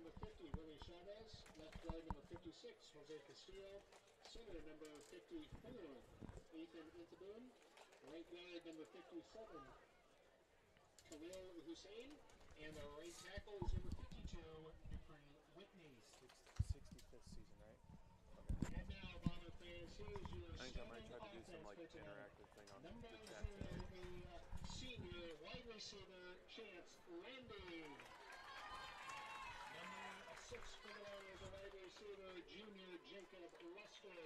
number 50, Willie Chavez. Left guard, number 56, Jose Castillo. Center, number 54, Ethan Intaboon. Right guard, number 57, Khalil Hussein. And the right tackle is number 52, Dupree Whitney. 65th season, right? Okay. And now, Bomber fans, here's your I think I might try to do some like interactive thing on number the chat. senior wide receiver, Chance Landy. Number 6 for the Bombers, a wide receiver, junior Jacob Luster.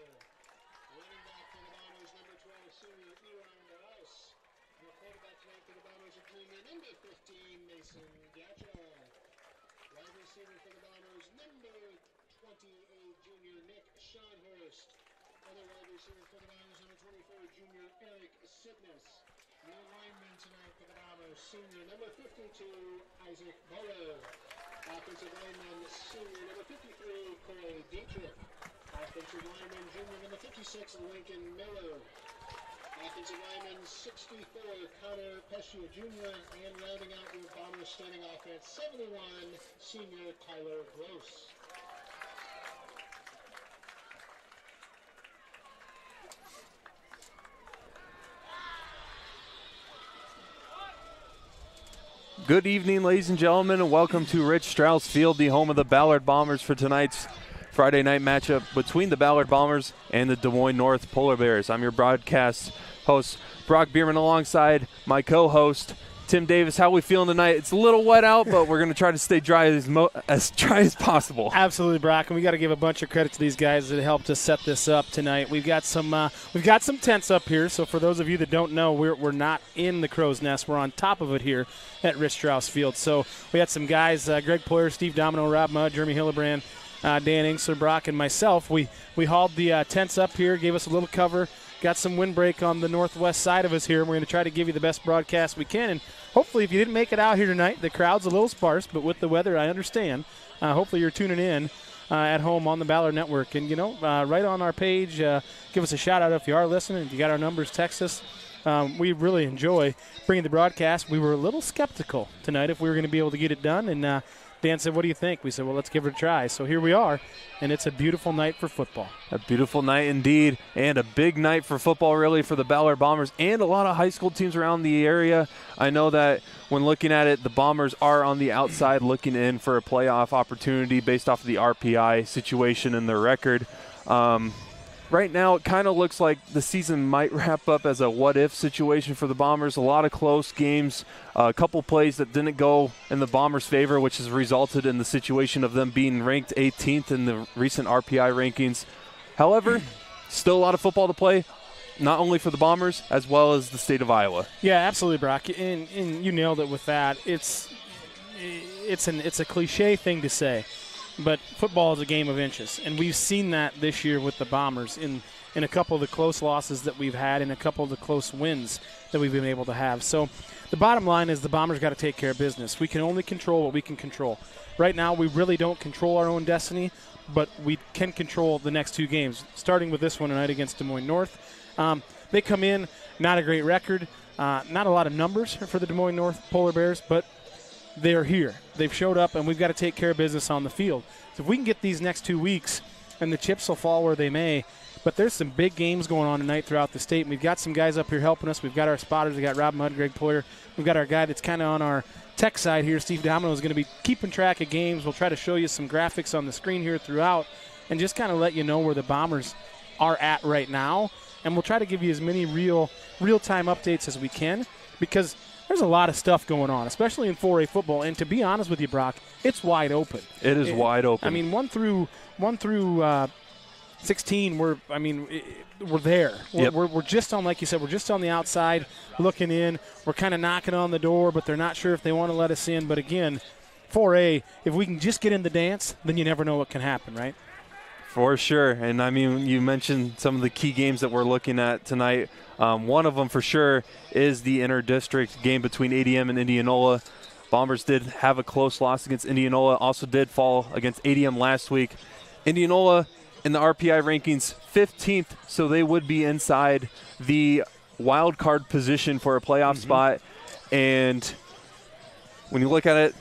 Running back for the Bombers, number 12, senior Eli Rouse. Your quarterback tonight for the Bombers, a junior, number 15, Mason Gatcha. Wide receiver for the Bombers, number 28, junior Nick Schonhurst. Other wide receiver for the Bombers, number 24, junior Eric Sidness. New lineman tonight for the Bombers, senior number 52, Isaac Ballard. Offensive lineman, senior number 53, Corey Dietrich. Offensive lineman, junior number 56, Lincoln Miller. Offensive lineman, 64, Connor Pescia Jr. And rounding out your Bombers starting offense, 71, senior Tyler Gross. Good evening, ladies and gentlemen, and welcome to Rich Strauss Field, the home of the Ballard Bombers, for tonight's Friday night matchup between the Ballard Bombers and the Des Moines North Polar Bears. I'm your broadcast host, Brock Bierman, alongside my co-host, Tim Davis. How are we feeling tonight? It's a little wet out, but we're going to try to stay dry as dry as possible. Absolutely, Brock, and we got to give a bunch of credit to these guys that helped us set this up tonight. We've got some tents up here, so for those of you that don't know, we're not in the crow's nest. We're on top of it here at Rich Strauss Field. So we had some guys, Greg Poyer, Steve Domino, Rob Mudd, Jeremy Hillebrand, Dan Ingsler, Brock, and myself. We hauled the tents up here, gave us a little cover, got some windbreak on the northwest side of us here, and we're going to try to give you the best broadcast we can. And hopefully, if you didn't make it out here tonight, the crowd's a little sparse, but with the weather, I understand. Hopefully, you're tuning in at home on the Ballard Network. And, right on our page, give us a shout-out if you are listening. If you got our numbers, text us. We really enjoy bringing the broadcast. We were a little skeptical tonight if we were going to be able to get it done, and Dan said, what do you think? We said, well, let's give it a try. So here we are, and it's a beautiful night for football. A beautiful night indeed, and a big night for football, really, for the Ballard Bombers and a lot of high school teams around the area. I know that when looking at it, the Bombers are on the outside looking in for a playoff opportunity based off of the RPI situation and their record. Right now, it kind of looks like the season might wrap up as a what-if situation for the Bombers. A lot of close games, a couple plays that didn't go in the Bombers' favor, which has resulted in the situation of them being ranked 18th in the recent RPI rankings. However, still a lot of football to play, not only for the Bombers as well as the state of Iowa. Yeah, absolutely, Brock. And you nailed it with that. It's a cliche thing to say, but football is a game of inches, and we've seen that this year with the Bombers in a couple of the close losses that we've had and a couple of the close wins that we've been able to have. So the bottom line is the Bombers got to take care of business. We can only control what we can control. Right now, we really don't control our own destiny, but we can control the next two games, starting with this one tonight against Des Moines North. They come in, not a great record, not a lot of numbers for the Des Moines North Polar Bears, but they're here. They've showed up, and we've got to take care of business on the field. So if we can get these next 2 weeks, and the chips will fall where they may, but there's some big games going on tonight throughout the state. And we've got some guys up here helping us. We've got our spotters. We've got Rob Mudd, Greg Poyer. We've got our guy that's kind of on our tech side here. Steve Domino is going to be keeping track of games. We'll try to show you some graphics on the screen here throughout and just kind of let you know where the Bombers are at right now. And we'll try to give you as many real-time updates as we can, because there's a lot of stuff going on, especially in 4A football. And to be honest with you, Brock, it's wide open. It is wide open. I mean, 1 through 16, we're there. We're just on, like you said, we're just on the outside looking in. We're kind of knocking on the door, but they're not sure if they want to let us in. But again, 4A, if we can just get in the dance, then you never know what can happen, right? For sure. And, I mean, you mentioned some of the key games that we're looking at tonight. One of them for sure is the inter-district game between ADM and Indianola. Bombers did have a close loss against Indianola, also did fall against ADM last week. Indianola in the RPI rankings 15th, so they would be inside the wild card position for a playoff spot. And when you look at it,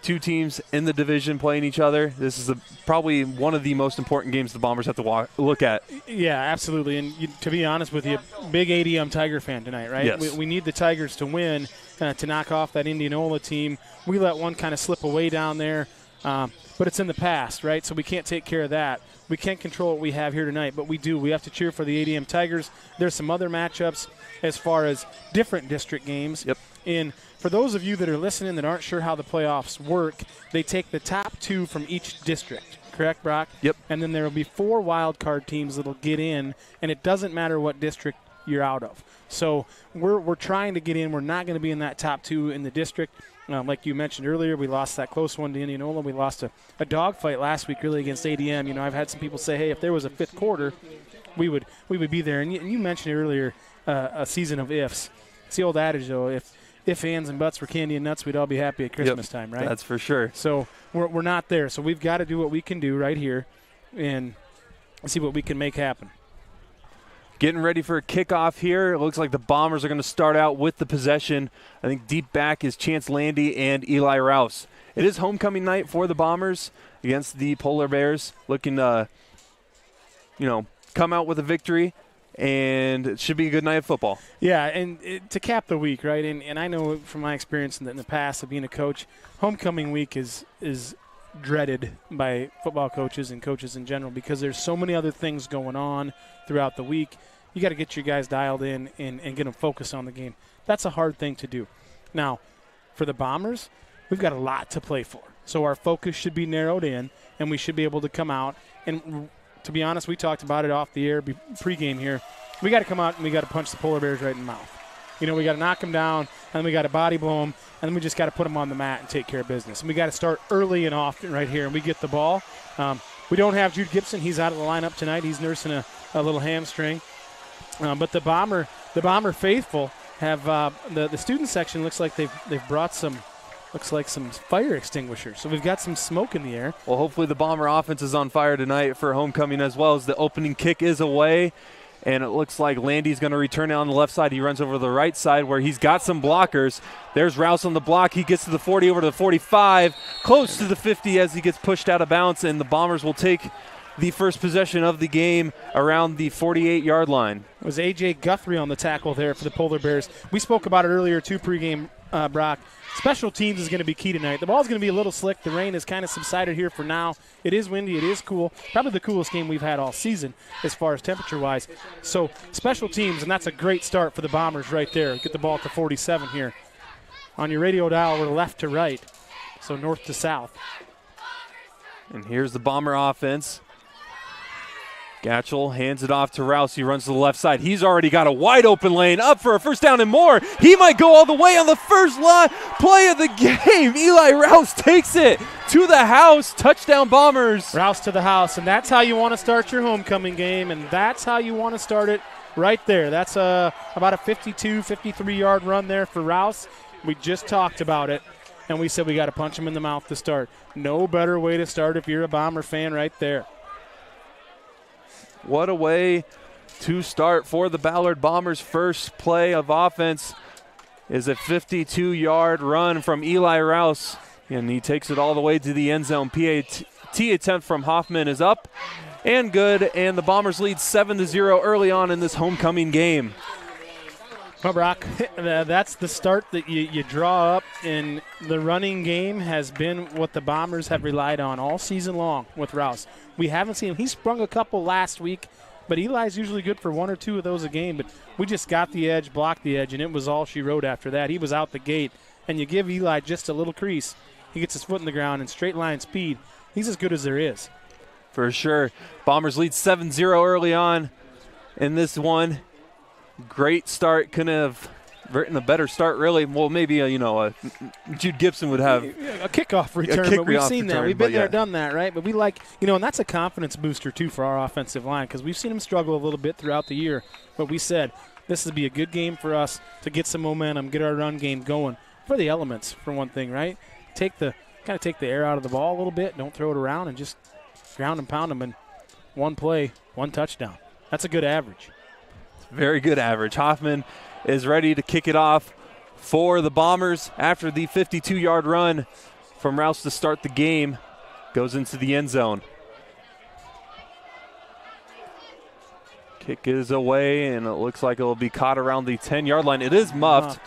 two teams in the division playing each other. This is probably one of the most important games the Bombers have to look at. Yeah, absolutely. And to be honest with you, big ADM Tiger fan tonight, right? Yes. We need the Tigers to win to knock off that Indianola team. We let one kind of slip away down there, but it's in the past, right? So we can't take care of that. We can't control what we have here tonight, but we do. We have to cheer for the ADM Tigers. There's some other matchups as far as different district games. Yep. And for those of you that are listening that aren't sure how the playoffs work, they take the top two from each district. Correct, Brock? Yep. And then there will be 4 wild card teams that will get in, and it doesn't matter what district you're out of. So we're trying to get in. We're not going to be in that top 2 in the district. Like you mentioned earlier, we lost that close one to Indianola. We lost a dogfight last week really against ADM. You know, I've had some people say, hey, if there was a fifth quarter, we would be there. And you mentioned earlier a season of ifs. It's the old adage, though, if ands and buts were candy and nuts, we'd all be happy at Christmas time, right? That's for sure. So we're not there. So we've got to do what we can do right here and see what we can make happen. Getting ready for a kickoff here. It looks like the Bombers are going to start out with the possession. I think deep back is Chance Landy and Eli Rouse. It is homecoming night for the Bombers against the Polar Bears, looking to, come out with a victory, and it should be a good night of football. Yeah, and to cap the week, right? And I know from my experience in the past of being a coach, homecoming week is dreaded by football coaches and coaches in general because there's so many other things going on throughout the week. You got to get your guys dialed in and get them focused on the game. That's a hard thing to do. Now, for the Bombers, we've got a lot to play for. So our focus should be narrowed in, and we should be able to come out. And to be honest, we talked about it off the air pregame here. We got to come out and we got to punch the Polar Bears right in the mouth. We got to knock them down, and we got to body blow them, and then we just got to put them on the mat and take care of business. And we got to start early and often right here, and we get the ball. We don't have Jude Gibson. He's out of the lineup tonight. He's nursing a little hamstring. But the Bomber faithful have the student section looks like they've brought some fire extinguishers. So we've got some smoke in the air. Well, hopefully the Bomber offense is on fire tonight for homecoming as well, as the opening kick is away. And it looks like Landy's going to return it on the left side. He runs over to the right side where he's got some blockers. There's Rouse on the block. He gets to the 40, over to the 45, close to the 50 as he gets pushed out of bounds, and the Bombers will take the first possession of the game around the 48-yard line. It was A.J. Guthrie on the tackle there for the Polar Bears. We spoke about it earlier, too, pregame, Brock. Special teams is going to be key tonight. The ball's going to be a little slick. The rain has kind of subsided here for now. It is windy. It is cool. Probably the coolest game we've had all season as far as temperature-wise. So special teams, and that's a great start for the Bombers right there. Get the ball at the 47 here. On your radio dial, we're left to right, so north to south. And here's the Bomber offense. Gatchel hands it off to Rouse. He runs to the left side. He's already got a wide open lane up for a first down and more. He might go all the way on the first play of the game. Eli Rouse takes it to the house. Touchdown Bombers. Rouse to the house, and that's how you want to start your homecoming game, and that's how you want to start it right there. That's about a 52, 53-yard run there for Rouse. We just talked about it, and we said we got to punch him in the mouth to start. No better way to start if you're a Bomber fan right there. What a way to start for the Ballard Bombers. First play of offense is a 52-yard run from Eli Rouse, and he takes it all the way to the end zone. PAT attempt from Hoffman is up and good, and the Bombers lead 7-0 early on in this homecoming game. Well, Brock, that's the start that you draw up, and the running game has been what the Bombers have relied on all season long with Rouse. We haven't seen him. He sprung a couple last week, but Eli's usually good for 1 or 2 of those a game. But we just got the edge, blocked the edge, and it was all she wrote after that. He was out the gate, and you give Eli just a little crease. He gets his foot in the ground and straight line speed. He's as good as there is. For sure. Bombers lead 7-0 early on in this one. Great start. Couldn't have written a better start, really. Well, maybe, Jude Gibson would have a kickoff return, but we've seen that. We've been there, done that, right? But we and that's a confidence booster, too, for our offensive line because we've seen them struggle a little bit throughout the year. But we said this would be a good game for us to get some momentum, get our run game going for the elements, for one thing, right? Take the air out of the ball a little bit. Don't throw it around and just ground and pound them in one play, one touchdown. That's a good average. Very good average. Hoffman is ready to kick it off for the Bombers after the 52-yard run from Rouse to start the game goes into the end zone. Kick is away, and it looks like it will be caught around the 10-yard line. It is muffed.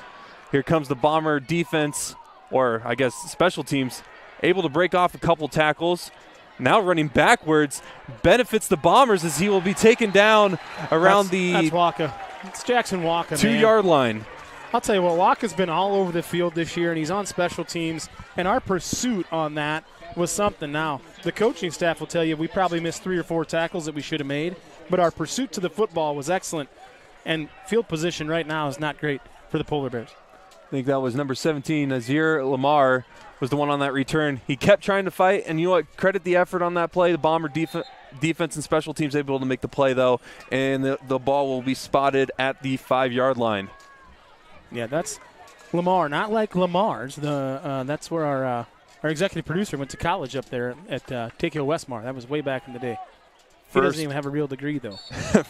Here comes the Bomber defense, or I guess special teams, able to break off a couple tackles. Now running backwards benefits the Bombers as he will be taken down around that's Waka. It's Jackson Waka, 2-yard line. I'll tell you what, Waka's been all over the field this year, and he's on special teams, and our pursuit on that was something. Now, the coaching staff will tell you we probably missed 3 or 4 tackles that we should have made, but our pursuit to the football was excellent, and field position right now is not great for the Polar Bears. I think that was number 17, Nazir Lamar, was the one on that return. He kept trying to fight, and you know what? Credit the effort on that play. The Bomber defense and special teams able to make the play, though, and the ball will be spotted at the 5-yard line. Yeah, that's Lamar, not like Lamar's. That's where our executive producer went to college up there at Takeo Westmar. That was way back in the day. He doesn't even have a real degree, though.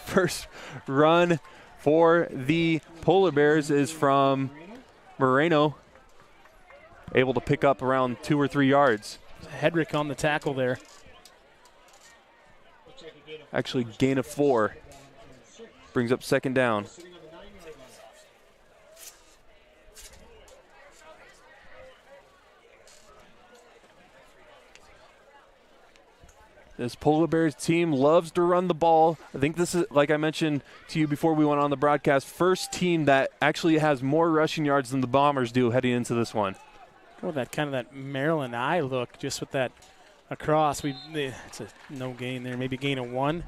First run for the Polar Bears is from Moreno, able to pick up around 2 or 3 yards. Hedrick on the tackle there. Actually, gain of 4. Brings up second down. This Polar Bears team loves to run the ball. I think this is, like I mentioned to you before we went on the broadcast, first team that actually has more rushing yards than the Bombers do heading into this one. Oh, that kind of that Maryland eye look, just with that across. It's a no gain there, maybe gain of 1.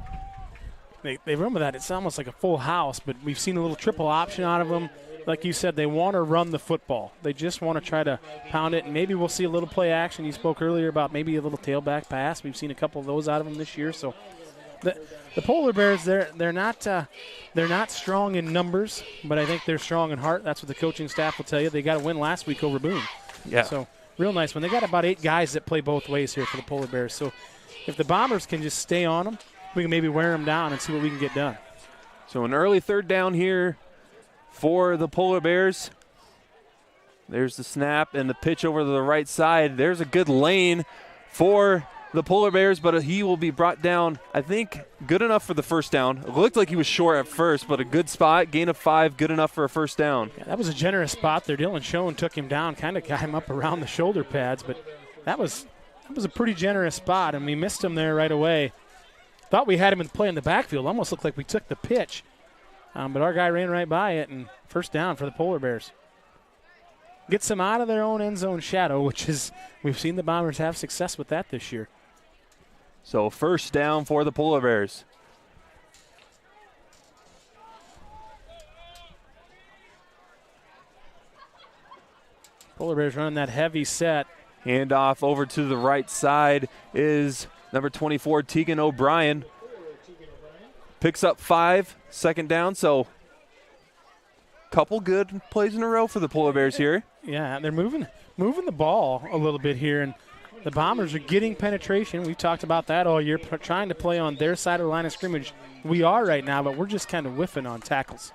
They run with that. It's almost like a full house, but we've seen a little triple option out of them. Like you said, they want to run the football. They just want to try to pound it, and maybe we'll see a little play action. You spoke earlier about maybe a little tailback pass. We've seen a couple of those out of them this year. So the Polar Bears, they're not strong in numbers, but I think they're strong in heart. That's what the coaching staff will tell you. They got to win last week over Boone. Yeah. So real nice one. They got about 8 guys that play both ways here for the Polar Bears. So if the Bombers can just stay on them, we can maybe wear them down and see what we can get done. So an early third down here for the Polar Bears. There's the snap and the pitch over to the right side. There's a good lane for the Polar Bears, but he will be brought down, I think, good enough for the first down. It looked like he was short at first, but a good spot, gain of 5, good enough for a first down. Yeah, that was a generous spot there. Dylan Schoen took him down, kind of got him up around the shoulder pads, but that was a pretty generous spot, and we missed him there right away. Thought we had him in play in the backfield. Almost looked like we took the pitch. But our guy ran right by it, and first down for the Polar Bears. Gets them out of their own end zone shadow, which is, we've seen the Bombers have success with that this year. So first down for the Polar Bears. Polar Bears running that heavy set. Handoff over to the right side is number 24, Tegan O'Brien. Picks up 5, second down, so couple good plays in a row for the Polar Bears here. Yeah, they're moving the ball a little bit here, and the Bombers are getting penetration. We've talked about that all year, trying to play on their side of the line of scrimmage. We are right now, but we're just kind of whiffing on tackles.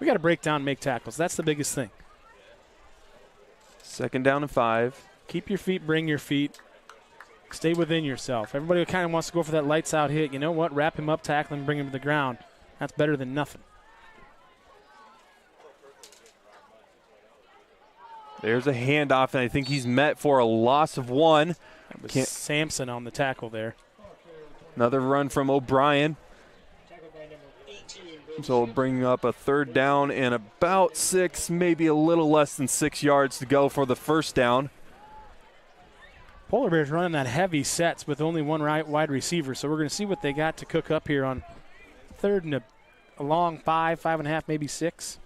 We got to break down and make tackles. That's the biggest thing. Second down and 5. Keep your feet, bring your feet. Stay within yourself. Everybody kind of wants to go for that lights-out hit. You know what? Wrap him up, tackle him, bring him to the ground. That's better than nothing. There's a handoff, and I think he's met for a loss of 1. That was Sampson on the tackle there. Another run from O'Brien. So we'll bring up a third down and about 6, maybe a little less than 6 yards to go for the first down. Polar Bears running that heavy sets with only one wide receiver, so we're going to see what they got to cook up here on third and a long 5.5, maybe 6.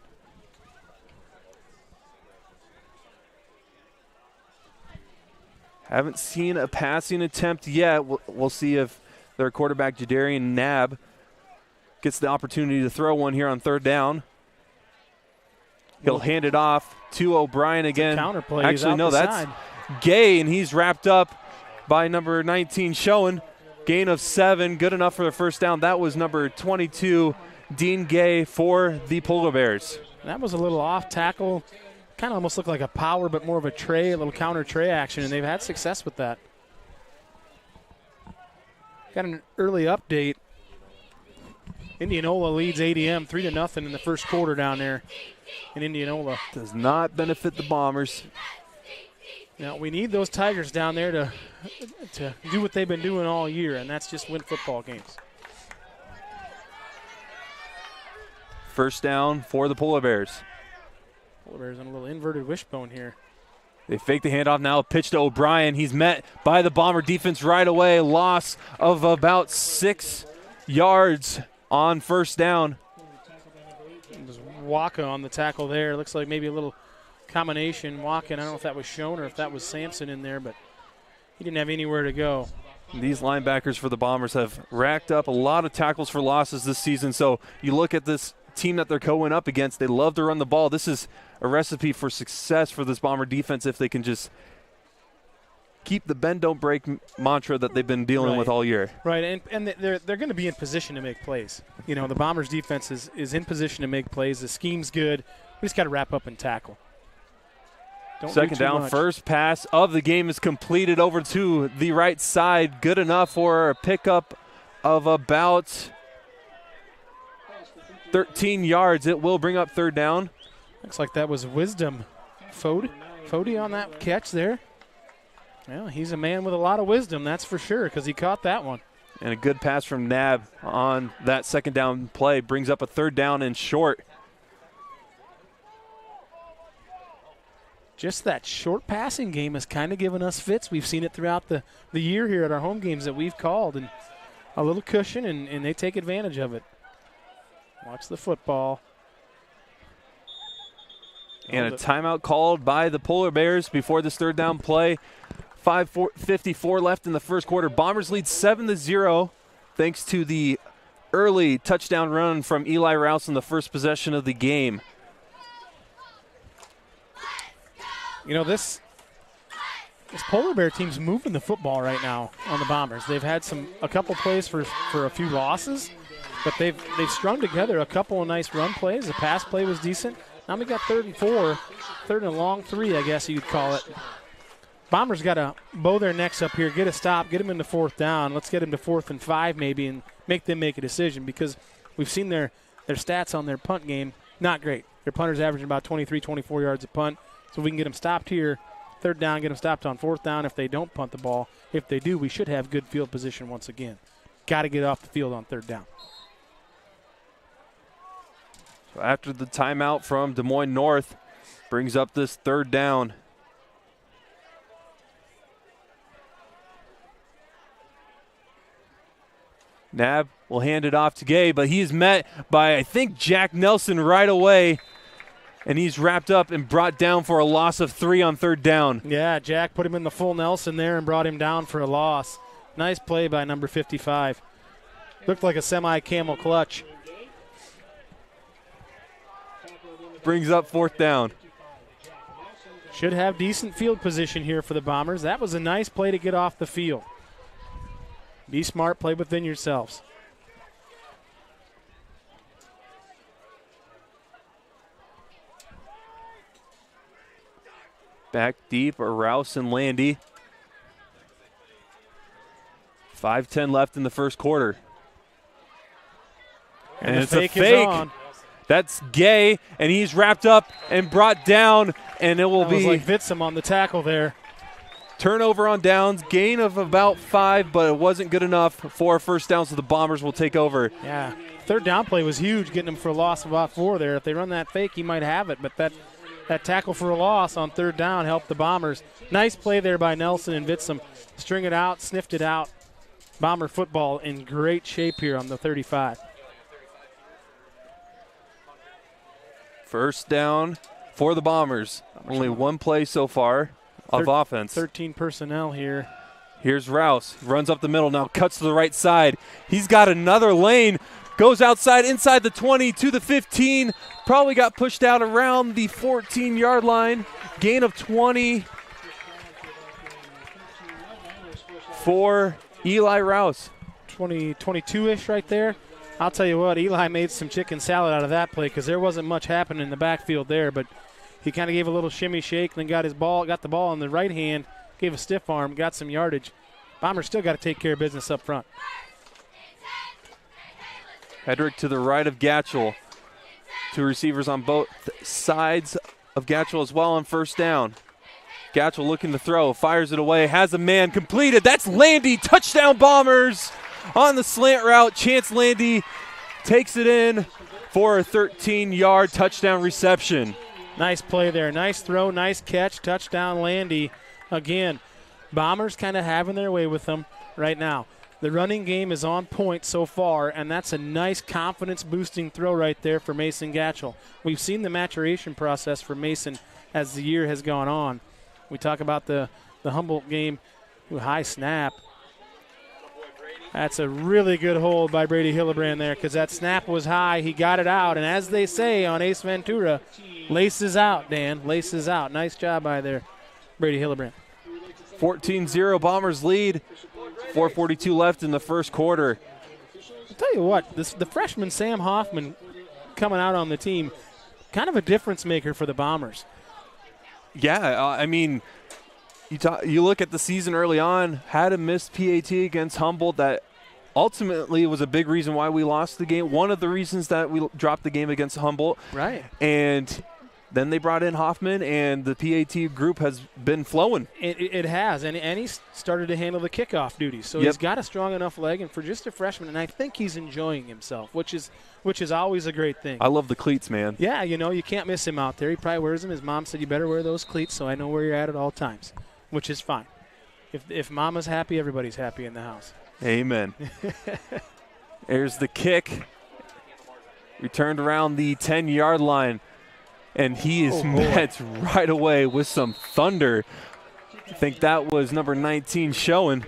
Haven't seen a passing attempt yet. We'll see if their quarterback, Jadarian Nab, gets the opportunity to throw one here on third down. He'll hand it off to O'Brien again. Counterplay. Actually, no, that's Gay, and he's wrapped up by number 19, Schoen. Gain of 7, good enough for the first down. That was number 22, Dean Gay for the Polar Bears. That was a little off tackle kind of almost looked like a power, but more of a tray, a little counter tray action, and they've had success with that. Got an early update. Indianola leads ADM 3-0 in the first quarter down there in Indianola. Does not benefit the Bombers. Now, we need those Tigers down there to do what they've been doing all year, and that's just win football games. First down for the Polar Bears. Polar Bears on a little inverted wishbone here. They fake the handoff now, pitch to O'Brien. He's met by the Bomber defense right away. Loss of about 6 yards on first down. There's Waka on the tackle there. Looks like maybe a little combination. Waka, I don't know if that was shown or if that was Sampson in there, but he didn't have anywhere to go. These linebackers for the Bombers have racked up a lot of tackles for losses this season. So you look at this team that they're going up against, they love to run the ball. This is a recipe for success for this Bomber defense if they can just keep the bend don't break mantra that they've been dealing with all year. Right, and they're going to be in position to make plays. You know, the Bombers defense is in position to make plays. The scheme's good. We just got to wrap up and tackle. Don't Second down, much. First pass of the game is completed over to the right side. Good enough for a pickup of about 13 yards. It will bring up third down. Looks like that was Wisdom. Fody on that catch there. Well, he's a man with a lot of wisdom, that's for sure, because he caught that one. And a good pass from Nab on that second down play brings up a third down and short. Just that short passing game has kind of given us fits. We've seen it throughout the year here at our home games that we've called. And a little cushion, and they take advantage of it. Watch the football. And a timeout called by the Polar Bears before this third down play. 5:54 left in the first quarter. Bombers lead 7-0 thanks to the early touchdown run from Eli Rouse in the first possession of the game. You know, this Polar Bear team's moving the football right now on the Bombers. They've had a couple plays for a few losses, but they've strung together a couple of nice run plays. The pass play was decent. Now we got 3rd and 4, 3rd and a long 3, I guess you could call it. Bombers got to bow their necks up here, get a stop, get them into 4th down. Let's get them to 4th and 5 maybe and make them make a decision, because we've seen their stats on their punt game, not great. Their punters averaging about 23, 24 yards a punt. So we can get them stopped here, 3rd down, get them stopped on 4th down if they don't punt the ball. If they do, we should have good field position once again. Got to get off the field on 3rd down. So after the timeout from Des Moines North, brings up this 3rd down. Nab will hand it off to Gay, but he is met by, I think, Jack Nelson right away. And he's wrapped up and brought down for a loss of 3 on 3rd down. Yeah, Jack put him in the full Nelson there and brought him down for a loss. Nice play by number 55. Looked like a semi-camel clutch. Brings up 4th down. Should have decent field position here for the Bombers. That was a nice play to get off the field. Be smart, play within yourselves. Back deep are Rouse and Landy. 5:10 left in the first quarter. And it's a fake. That's Gay, and he's wrapped up and brought down, and it will be like Vitsum on the tackle there. Turnover on downs, gain of about 5, but it wasn't good enough for first down, so the Bombers will take over. Yeah, 3rd down play was huge, getting them for a loss of about 4 there. If they run that fake, he might have it, but that tackle for a loss on 3rd down helped the Bombers. Nice play there by Nelson and Vitsum. String it out, sniffed it out. Bomber football in great shape here on the 35. First down for the Bombers. Only one play so far of offense. 13 personnel here. Here's Rouse. Runs up the middle now, cuts to the right side. He's got another lane. Goes outside, inside the 20 to the 15. Probably got pushed out around the 14-yard line. Gain of 20 for Eli Rouse. 22-ish right there. I'll tell you what, Eli made some chicken salad out of that play because there wasn't much happening in the backfield there, but He kind of gave a little shimmy shake, then got the ball in the right hand, gave a stiff arm, got some yardage. Bombers still got to take care of business up front. Hedrick to the right of Gatchel. 2 receivers on both sides of Gatchel as well on first down. Gatchel looking to throw, fires it away, has a man completed. That's Landy. Touchdown Bombers on the slant route. Chance Landy takes it in for a 13-yard touchdown reception. Nice play there. Nice throw, nice catch, touchdown Landy. Again, Bombers kind of having their way with them right now. The running game is on point so far, and that's a nice confidence-boosting throw right there for Mason Gatchel. We've seen the maturation process for Mason as the year has gone on. We talk about the Humboldt game, high snap. That's a really good hold by Brady Hillebrand there because that snap was high. He got it out, and as they say on Ace Ventura, laces out, Dan, laces out. Nice job by there, Brady Hillebrand. 14-0 Bombers lead. 4:42 left in the first quarter. I'll tell you what, the freshman Sam Hoffman coming out on the team, kind of a difference maker for the Bombers. Yeah, I mean, you look at the season early on, had a missed PAT against Humboldt that ultimately was a big reason why we lost the game. One of the reasons that we dropped the game against Humboldt. Right. And then they brought in Hoffman, and the PAT group has been flowing. It has, and he's started to handle the kickoff duties. So he's got a strong enough leg, and for just a freshman, and I think he's enjoying himself, which is always a great thing. I love the cleats, man. Yeah, you can't miss him out there. He probably wears them. His mom said, you better wear those cleats so I know where you're at all times, which is fine. If mama's happy, everybody's happy in the house. Amen. There's the kick. Returned around the 10-yard line. And he is met right away with some thunder. I think that was number 19, Schoen.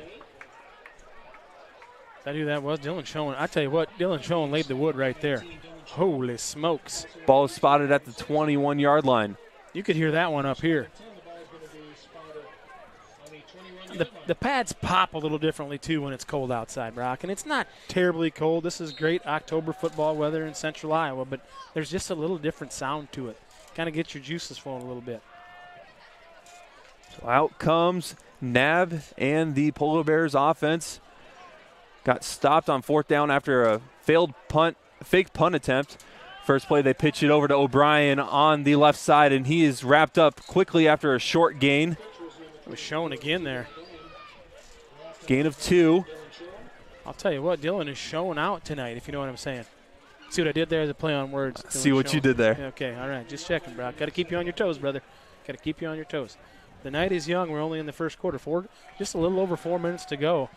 That who that was? Dylan Schoen. I tell you what, Dylan Schoen laid the wood right there. Holy smokes. Ball is spotted at the 21-yard line. You could hear that one up here. The pads pop a little differently, too, when it's cold outside, Brock. And it's not terribly cold. This is great October football weather in central Iowa, but there's just a little different sound to it. Kind of gets your juices flowing a little bit. So out comes Nab and the Polar Bears offense. Got stopped on 4th down after a failed fake punt attempt. First play, they pitch it over to O'Brien on the left side, and he is wrapped up quickly after a short gain. It was shown again there. Gain of 2. I'll tell you what, Dylan is showing out tonight, if you know what I'm saying. See what I did there as a play on words. See what you did there. Okay, all right. Just checking, bro. Got to keep you on your toes, brother. Got to keep you on your toes. The night is young. We're only in the first quarter. Just a little over 4 minutes to go.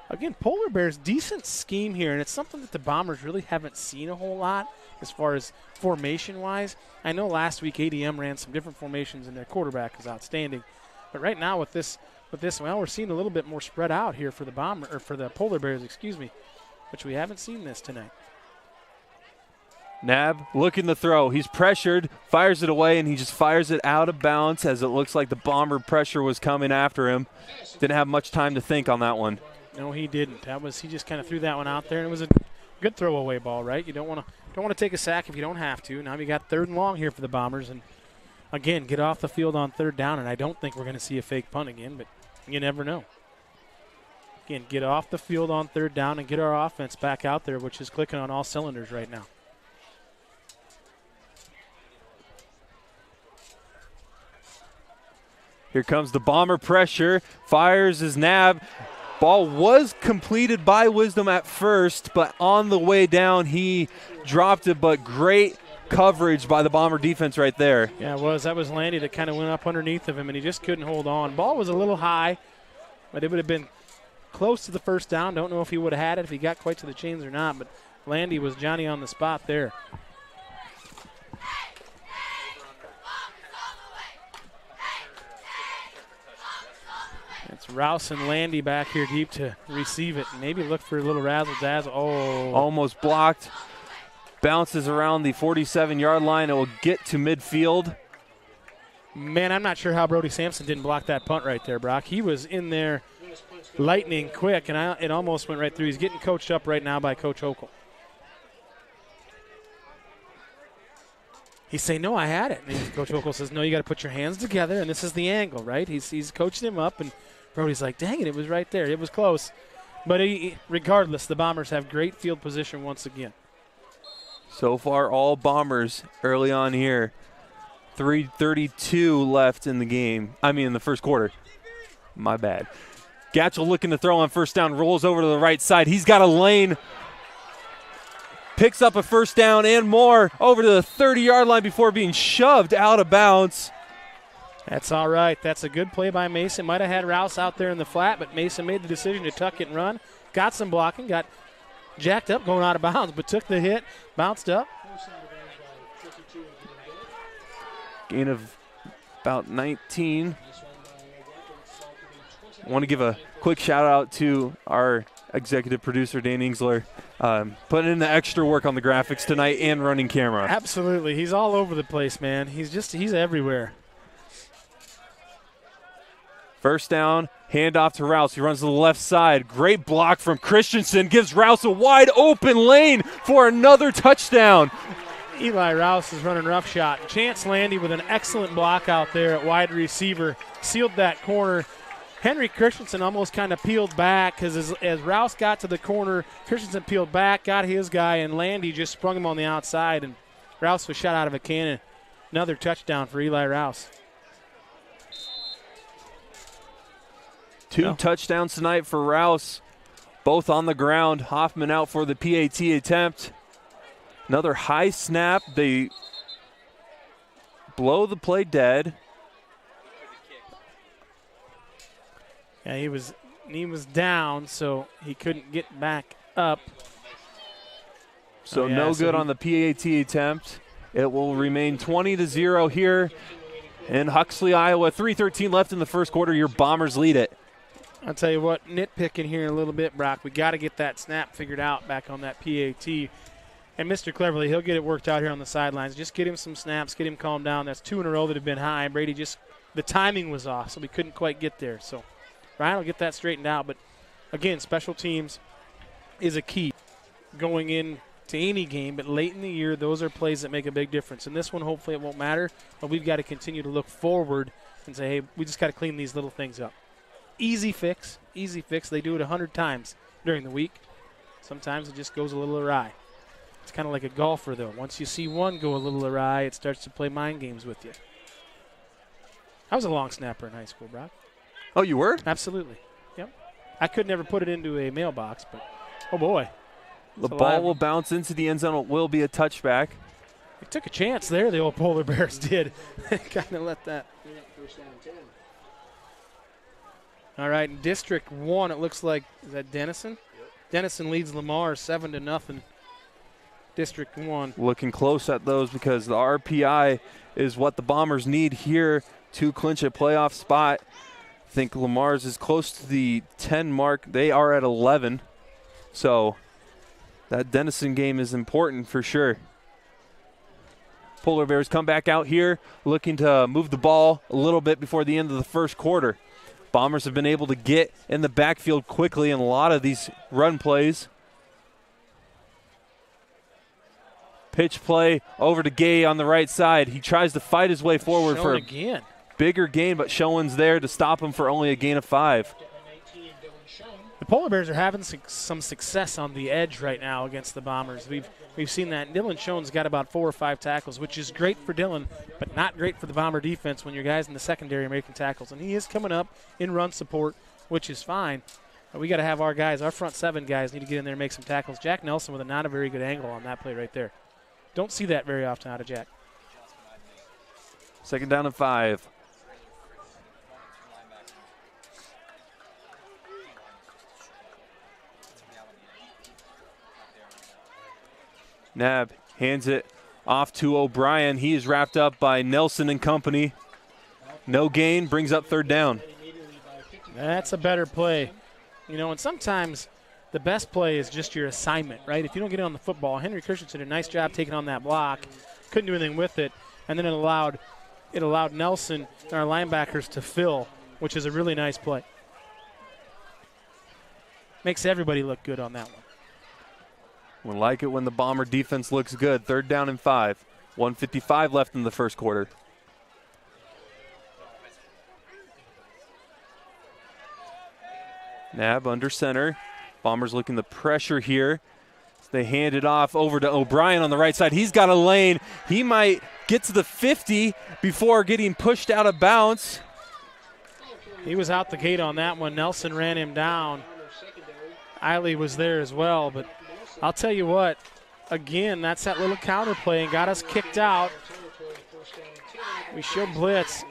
Again, Polar Bears, decent scheme here, and it's something that the Bombers really haven't seen a whole lot as far as formation-wise. I know last week ADM ran some different formations, and their quarterback is outstanding. But right now with this, well, we're seeing a little bit more spread out here for the Polar Bears, which we haven't seen this tonight. Nab looking to throw. He's pressured, fires it away, and he just fires it out of bounds as it looks like the Bomber pressure was coming after him. Didn't have much time to think on that one. No, he didn't. He just kind of threw that one out there, and it was a good throwaway ball, right? You don't want to take a sack if you don't have to. Now we got 3rd and long here for the Bombers, and again, get off the field on 3rd down, and I don't think we're going to see a fake punt again, but you never know. Again, get off the field on 3rd down and get our offense back out there, which is clicking on all cylinders right now. Here comes the Bomber pressure. Fires his Nab. Ball was completed by Wisdom at first, but on the way down he dropped it, but great coverage by the Bomber defense right there. Yeah, it was. That was Landy that kind of went up underneath of him, and he just couldn't hold on. Ball was a little high, but it would have been close to the first down. Don't know if he would have had it, if he got quite to the chains or not, but Landy was Johnny on the spot there. It's Rouse and Landy back here deep to receive it. Maybe look for a little razzle-dazzle. Oh. Almost blocked. Bounces around the 47-yard line. It will get to midfield. Man, I'm not sure how Brody Sampson didn't block that punt right there, Brock. He was in there lightning quick, and it almost went right through. He's getting coached up right now by Coach Hochul. He's saying, no, I had it. And Coach Vocal says, no, you got to put your hands together, and this is the angle, right? He's coaching him up, and Brody's like, dang it was right there. It was close. But regardless, the Bombers have great field position once again. So far, all Bombers early on here. 3:32 left in the game. In the first quarter. My bad. Gatchel looking to throw on first down, rolls over to the right side. He's got a lane. Picks up a first down and more over to the 30-yard line before being shoved out of bounds. That's all right. That's a good play by Mason. Might have had Rouse out there in the flat, but Mason made the decision to tuck it and run. Got some blocking, got jacked up going out of bounds, but took the hit, bounced up. Gain of about 19. I want to give a quick shout out to our executive producer, Dan Ingsler, putting in the extra work on the graphics tonight and running camera. Absolutely. He's all over the place, man. He's everywhere. First down, handoff to Rouse. He runs to the left side. Great block from Christensen. Gives Rouse a wide open lane for another touchdown. Eli Rouse is running rough shot. Chance Landy with an excellent block out there at wide receiver. Sealed that corner. Henry Christensen almost kind of peeled back because as Rouse got to the corner, Christensen peeled back, got his guy, and Landy just sprung him on the outside, and Rouse was shot out of a cannon. Another touchdown for Eli Rouse. Two touchdowns tonight for Rouse, both on the ground. Hoffman out for the PAT attempt. Another high snap. They blow the play dead. Yeah, he was down, so he couldn't get back up. So no good on the PAT attempt. It will remain 20-0 here in Huxley, Iowa. 3:13 left in the first quarter. Your Bombers lead it. I'll tell you what, nitpicking here in a little bit, Brock. We got to get that snap figured out back on that PAT. And Mr. Cleverly, he'll get it worked out here on the sidelines. Just get him some snaps, get him calmed down. That's 2 in a row that have been high. Brady the timing was off, so we couldn't quite get there. So Ryan will get that straightened out. But, again, special teams is a key going into any game. But late in the year, those are plays that make a big difference. And this one, hopefully it won't matter. But we've got to continue to look forward and say, hey, we just got to clean these little things up. Easy fix. They do it 100 times during the week. Sometimes it just goes a little awry. It's kind of like a golfer, though. Once you see one go a little awry, it starts to play mind games with you. I was a long snapper in high school, Brock. Oh, you were? Absolutely. Yep. I could never put it into a mailbox, but, oh, boy. The ball will bounce into the end zone. It will be a touchback. They took a chance there, the old Polar Bears did. Kind of let that. All right, in District 1, it looks like, is that Denison? Yep. Denison leads Lamar 7-0. District 1. Looking close at those because the RPI is what the Bombers need here to clinch a playoff spot. I think Lamar's is close to the 10 mark. They are at 11. So that Denison game is important for sure. Polar Bears come back out here looking to move the ball a little bit before the end of the first quarter. Bombers have been able to get in the backfield quickly in a lot of these run plays. Pitch play over to Gay on the right side. He tries to fight his way forward for a bigger gain, but Schoen's there to stop him for only a gain of 5. The Polar Bears are having some success on the edge right now against the Bombers. We've seen that. Dylan Schoen's got about 4 or 5 tackles, which is great for Dylan, but not great for the Bomber defense when your guys in the secondary are making tackles. And he is coming up in run support, which is fine. But we got to have our guys, our front 7 guys, need to get in there and make some tackles. Jack Nelson with not a very good angle on that play right there. Don't see that very often out of Jack. Second down and 5. Nab hands it off to O'Brien. He is wrapped up by Nelson and company. No gain, brings up third down. That's a better play. You know, and sometimes the best play is just your assignment, right? If you don't get it on the football, Henry Christensen did a nice job taking on that block. Couldn't do anything with it. And then it allowed Nelson and our linebackers to fill, which is a really nice play. Makes everybody look good on that one. We like it when the Bomber defense looks good. Third down and 5. 1:55 left in the first quarter. Nab under center. Bombers looking the pressure here. They hand it off over to O'Brien on the right side. He's got a lane. He might get to the 50 before getting pushed out of bounds. He was out the gate on that one. Nelson ran him down. Eiley was there as well, but I'll tell you what, again, that's that little counter play and got us kicked out. We showed blitz.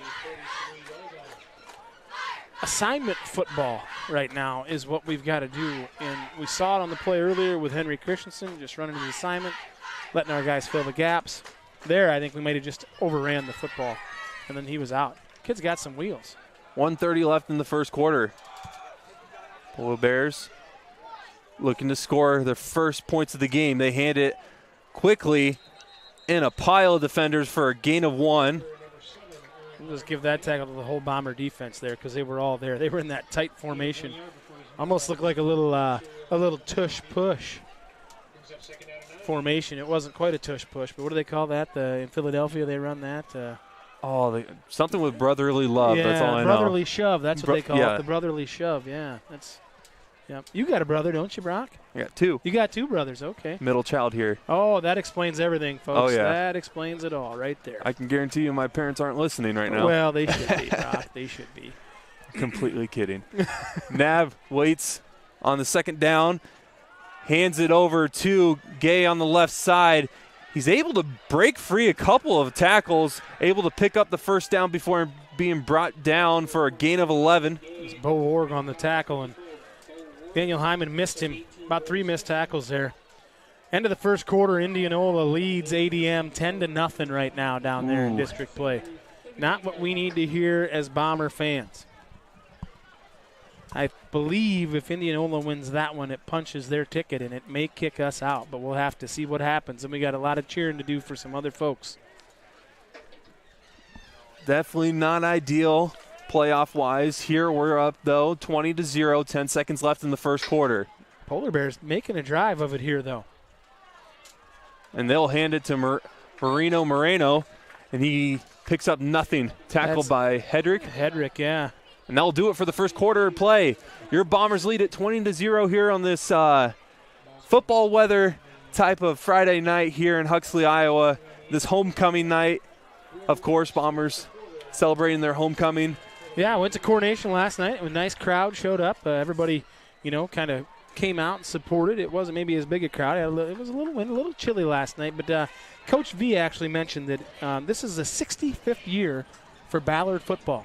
Assignment football right now is what we've got to do, and we saw it on the play earlier with Henry Christensen just running his assignment, letting our guys fill the gaps. There, I think we might have just overran the football, and then he was out. Kid's got some wheels. 1:30 left in the first quarter. Polo Bears looking to score their first points of the game. They hand it quickly in a pile of defenders for a gain of 1. We'll just give that tackle to the whole Bomber defense there because they were all there. They were in that tight formation. Almost looked like a little tush push formation. It wasn't quite a tush push, but what do they call that? In Philadelphia, they run that. Something with brotherly love. Yeah, that's all I know. brotherly shove. That's what they call yeah. it. The brotherly shove. Yeah, yeah. You got a brother, don't you, Brock? I got 2. You got 2 brothers. Okay. Middle child here. Oh, that explains everything, folks. Oh, yeah. That explains it all right there. I can guarantee you my parents aren't listening right now. Well, they should be, Brock. They should be. Completely kidding. Nav waits on the second down, hands it over to Gay on the left side. He's able to break free a couple of tackles, able to pick up the first down before being brought down for a gain of 11. It's Bo Org on the tackle, and Daniel Hyman missed him. About 3 missed tackles there. End of the first quarter, Indianola leads ADM 10-0 right now down there in district play. Not what we need to hear as Bomber fans. I believe if Indianola wins that one, it punches their ticket, and it may kick us out, but we'll have to see what happens. And we got a lot of cheering to do for some other folks. Definitely not ideal playoff-wise. Here we're up, though, 20-0, 10 seconds left in the first quarter. Polar Bears making a drive of it here, though. And they'll hand it to Marino Moreno, and he picks up nothing. Tackled by Hedrick. Hedrick, yeah. And that'll do it for the first quarter of play. Your Bombers lead at 20-0 here on this football weather type of Friday night here in Huxley, Iowa. This homecoming night, of course, Bombers celebrating their homecoming. Yeah, I went to Coronation last night. A nice crowd showed up. Everybody, kind of came out and supported. It wasn't maybe as big a crowd. It was a little chilly last night. But Coach V actually mentioned that this is the 65th year for Ballard football.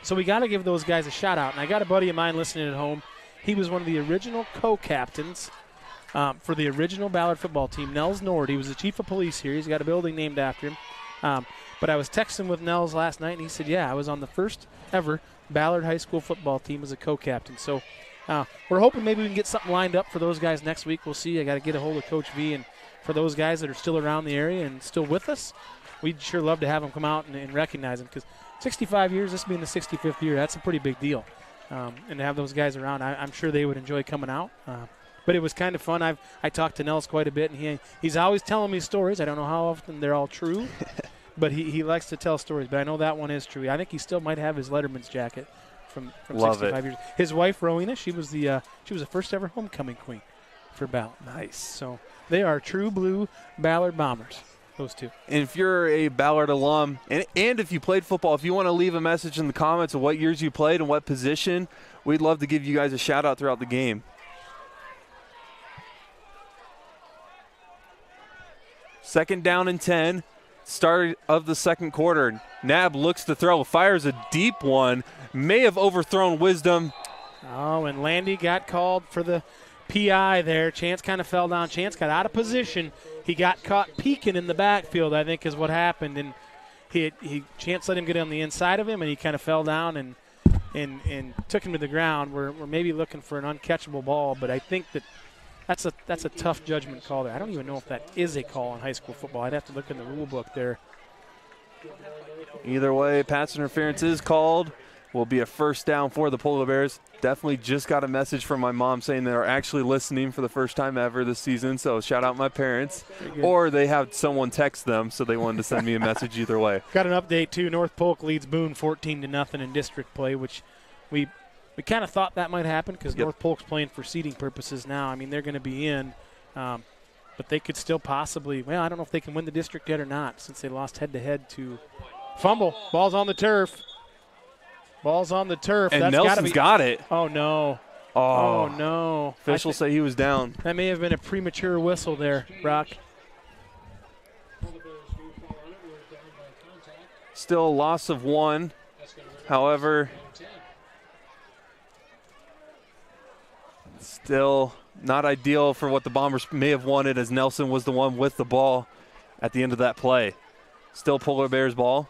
So we got to give those guys a shout out. And I got a buddy of mine listening at home. He was one of the original co-captains for the original Ballard football team. Nels Nord. He was the chief of police here. He's got a building named after him. But I was texting with Nels last night, and he said, yeah, I was on the first ever Ballard High School football team as a co-captain. So we're hoping maybe we can get something lined up for those guys next week. We'll see. I got to get a hold of Coach V. And for those guys that are still around the area and still with us, we'd sure love to have them come out and recognize them, because 65 years, this being the 65th year, that's a pretty big deal. And to have those guys around, I'm sure they would enjoy coming out. But it was kind of fun. I talked to Nels quite a bit, and he's always telling me stories. I don't know how often they're all true, but he likes to tell stories. But I know that one is true. I think he still might have his Letterman's jacket from 65 years. His wife, Rowena, she was the first ever homecoming queen for Ballard. Nice. So they are true blue Ballard Bombers. Those two. And if you're a Ballard alum, and if you played football, if you want to leave a message in the comments of what years you played and what position, we'd love to give you guys a shout out throughout the game. Second down and 10, start of the second quarter. Nab looks to throw, fires a deep one, may have overthrown Wisdom. Oh, and Landy got called for the PI there. Chance kind of fell down. Chance got out of position. He got caught peeking in the backfield, I think is what happened. And Chance let him get on the inside of him, and he kind of fell down and took him to the ground. We're maybe looking for an uncatchable ball, but I think that's a tough judgment call there. I don't even know if that is a call in high school football. I'd have to look in the rule book there. Either way, pass interference is called. will be a first down for the Polar Bears. Definitely just got a message from my mom saying they're actually listening for the first time ever this season, so shout out my parents. Or they had someone text them, so they wanted to send me a message either way. Got an update, too. North Polk leads Boone 14-0 in district play, which we kind of thought that might happen because North Polk's playing for seeding purposes now. I mean, they're going to be in, but they could still possibly – well, I don't know if they can win the district yet or not since they lost head-to-head to fumble. Ball's on the turf. Ball's on the turf. And That's Nelson's got it. Oh, no. Oh, no. Officials say he was down. That may have been a premature whistle there, Brock. Still a loss of 1. However, still not ideal for what the Bombers may have wanted, as Nelson was the one with the ball at the end of that play. Still Polar Bears ball.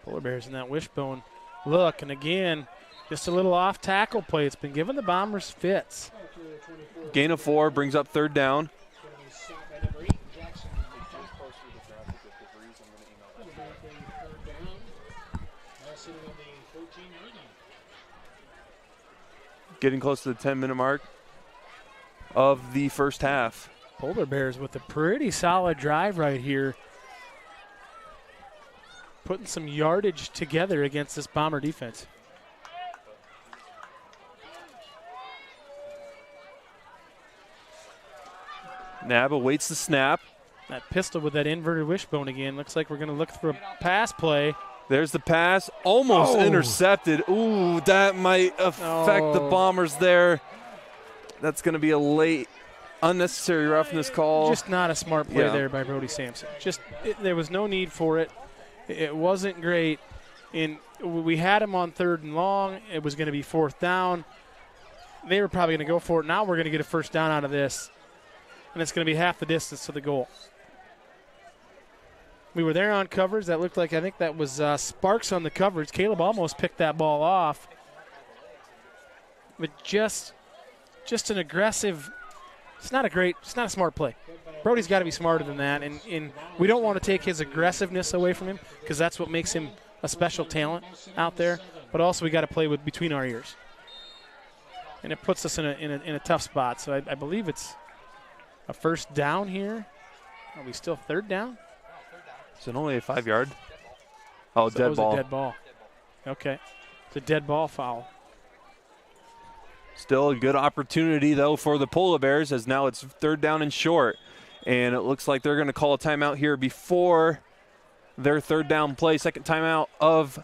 Polar Bears in that wishbone look, and again, just a little off tackle play. It's been giving the Bombers fits. Gain of 4 brings up third down. Getting close to the 10-minute mark of the first half. Polar Bears with a pretty solid drive right here. Putting some yardage together against this Bomber defense. Nab awaits the snap. That pistol with that inverted wishbone again. Looks like we're going to look for a pass play. There's the pass. Almost intercepted. Ooh, that might affect the Bombers there. That's going to be a late, unnecessary roughness call. Just not a smart play there by Brody Sampson. There was no need for it. It wasn't great. We had him on 3rd and long. It was going to be 4th down. They were probably going to go for it. Now we're going to get a first down out of this, and it's going to be half the distance to the goal. We were there on coverage. That looked like, I think that was Sparks on the coverage. Caleb almost picked that ball off. But just an aggressive, it's not a smart play. Brody's got to be smarter than that, and we don't want to take his aggressiveness away from him because that's what makes him a special talent out there. But also we got to play with between our ears, and it puts us in a tough spot. So I believe it's a first down here. Are we still 3rd down? Is it only a 5-yard? Oh, So dead ball. A dead ball. Okay, it's a dead ball foul. Still a good opportunity, though, for the Polar Bears, as now it's 3rd down and short. And it looks like they're going to call a timeout here before their 3rd down play. Second timeout of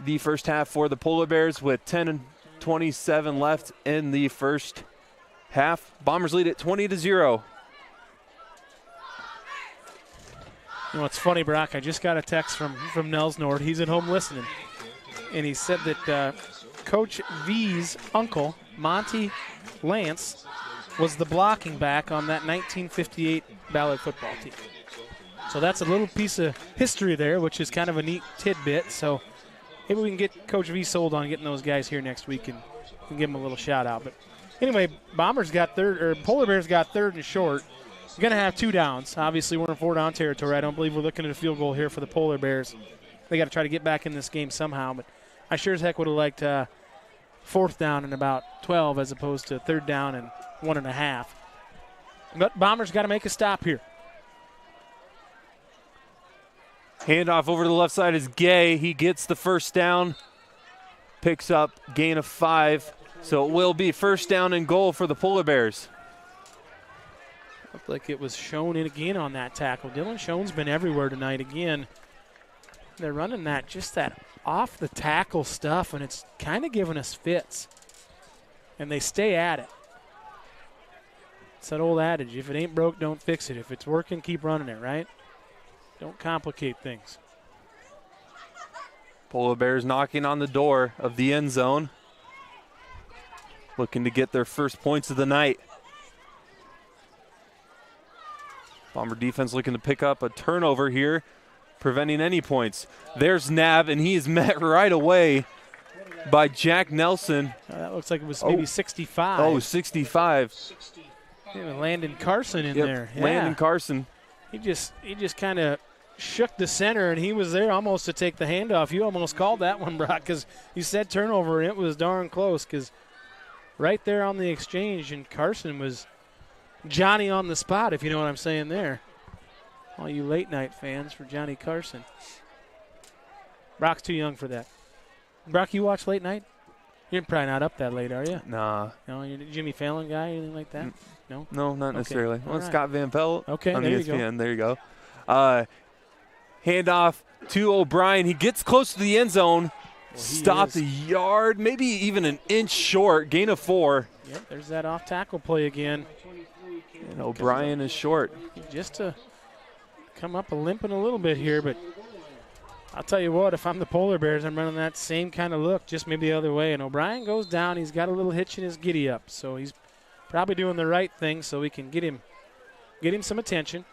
the first half for the Polar Bears with 10:27 left in the first half. Bombers lead at 20-0. You know, it's funny, Brock. I just got a text from Nels Nord. He's at home listening. And he said that Coach V's uncle, Monty Lance, was the blocking back on that 1958 Ballard football team. So that's a little piece of history there, which is kind of a neat tidbit. So maybe we can get Coach V sold on getting those guys here next week and give them a little shout out. But anyway, Polar Bears got 3rd and short. We're going to have 2 downs. Obviously, we're in 4-down territory. I don't believe we're looking at a field goal here for the Polar Bears. They got to try to get back in this game somehow. But I sure as heck would have liked 4th down and about 12 as opposed to 3rd down and 1.5. But Bombers got to make a stop here. Handoff over to the left side is Gay. He gets the first down, picks up gain of 5. So it will be first down and goal for the Polar Bears. Looked like it was Schoen in again on that tackle. Dylan Schoen's been everywhere tonight again. They're running that off the tackle stuff, and it's kind of giving us fits. And they stay at it. It's that old adage, if it ain't broke, don't fix it. If it's working, keep running it, right? Don't complicate things. Polar Bears knocking on the door of the end zone, looking to get their first points of the night. Bomber defense looking to pick up a turnover here, preventing any points. There's Nab, and he is met right away by Jack Nelson. That looks like it was maybe 65. Oh, 65. Yeah, Landon Carson in there. Yeah. Landon Carson. He just kind of shook the center, and he was there almost to take the handoff. You almost called that one, Brock, because you said turnover, and it was darn close because right there on the exchange, and Carson was Johnny on the spot, if you know what I'm saying there. All you late night fans for Johnny Carson. Brock's too young for that. Brock, you watch late night? You're probably not up that late, are you? Nah. No, you're a Jimmy Fallon guy, anything like that? No? No, not necessarily. All Well, right. Scott Van Pelt on there you go. ESPN. There you go. Handoff to O'Brien. He gets close to the end zone. Stopped a yard, maybe even an inch short. Gain of 4. Yep, there's that off tackle play again. And O'Brien is short. Just to come up limping a little bit here, but I'll tell you what, if I'm the Polar Bears, I'm running that same kind of look, just maybe the other way. And O'Brien goes down. He's got a little hitch in his giddy up, so he's probably doing the right thing so we can get him some attention.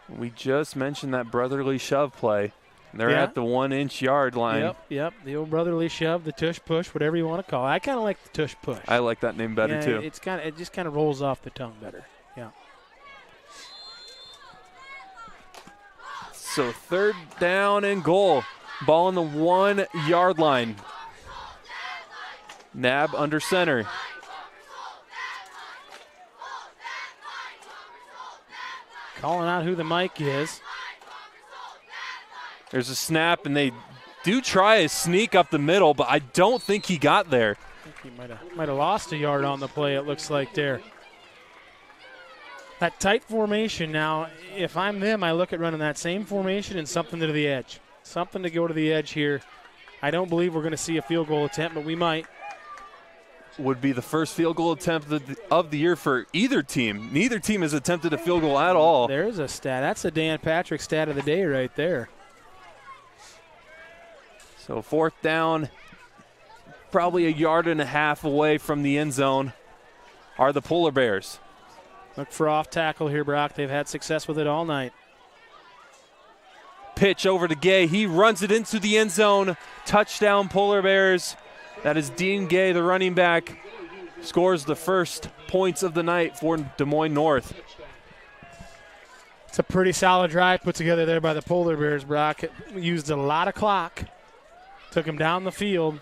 We just mentioned that brotherly shove play. They're at the 1-inch yard line. Yep. The old brotherly shove, the tush push, whatever you want to call it. I kind of like the tush push. I like that name better too. It just kind of rolls off the tongue better. Yeah. So 3rd down and goal. Ball on the 1-yard line. Nab under center. Calling out who the mic is. There's a snap, and they do try a sneak up the middle, but I don't think he got there. I think he might have lost a yard on the play, it looks like there. That tight formation now, if I'm them, I look at running that same formation and something to the edge. Something to go to the edge here. I don't believe we're going to see a field goal attempt, but we might. Would be the first field goal attempt of the year for either team. Neither team has attempted a field goal at all. There's a stat. That's a Dan Patrick stat of the day right there. So 4th down, probably a yard and a half away from the end zone are the Polar Bears. Look for off tackle here, Brock. They've had success with it all night. Pitch over to Gay. He runs it into the end zone. Touchdown, Polar Bears. That is Dean Gay, the running back, scores the first points of the night for Des Moines North. It's a pretty solid drive put together there by the Polar Bears, Brock. It used a lot of clock. Took him down the field.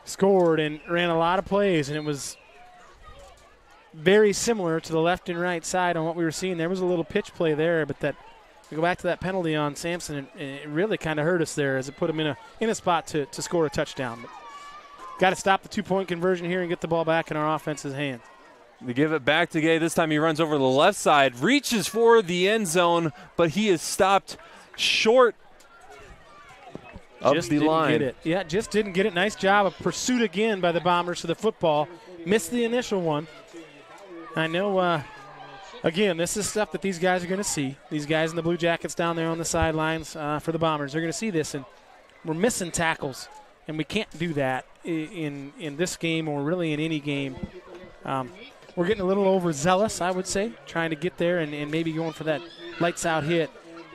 Scored and ran a lot of plays, and it was very similar to the left and right side on what we were seeing. There was a little pitch play there, but that we go back to that penalty on Sampson, and it really kind of hurt us there as it put him in a spot to score a touchdown. But got to stop the 2-point conversion here and get the ball back in our offense's hands. They give it back to Gay. This time he runs over the left side, reaches for the end zone, but he is stopped short of the line. Get it. Yeah, just didn't get it. Nice job of pursuit again by the Bombers to the football. Missed the initial one. I know, again, this is stuff that these guys are going to see. These guys in the Blue Jackets down there on the sidelines for the Bombers, they're going to see this, and we're missing tackles, and we can't do that in this game or really in any game. We're getting a little overzealous, I would say, trying to get there and maybe going for that lights-out hit.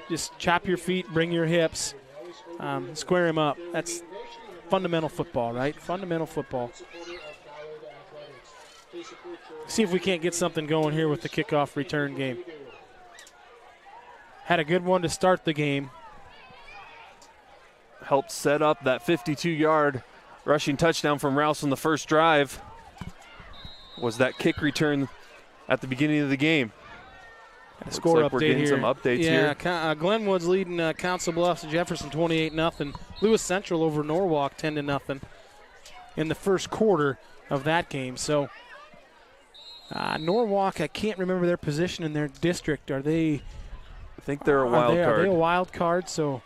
Just chop your feet, bring your hips, square him up. That's fundamental football, right? Fundamental football. See if we can't get something going here with the kickoff return game. Had a good one to start the game. Helped set up that 52-yard rushing touchdown from Rouse on the first drive. Was that kick return at the beginning of the game. Score like update we're getting here. some updates here. Yeah, Glenwood's leading Council Bluffs Jefferson 28-0. Lewis Central over Norwalk 10-0 in the first quarter of that game. So Norwalk, I can't remember their position in their district. Are they? I think they're a wild card. Are they a wild card? So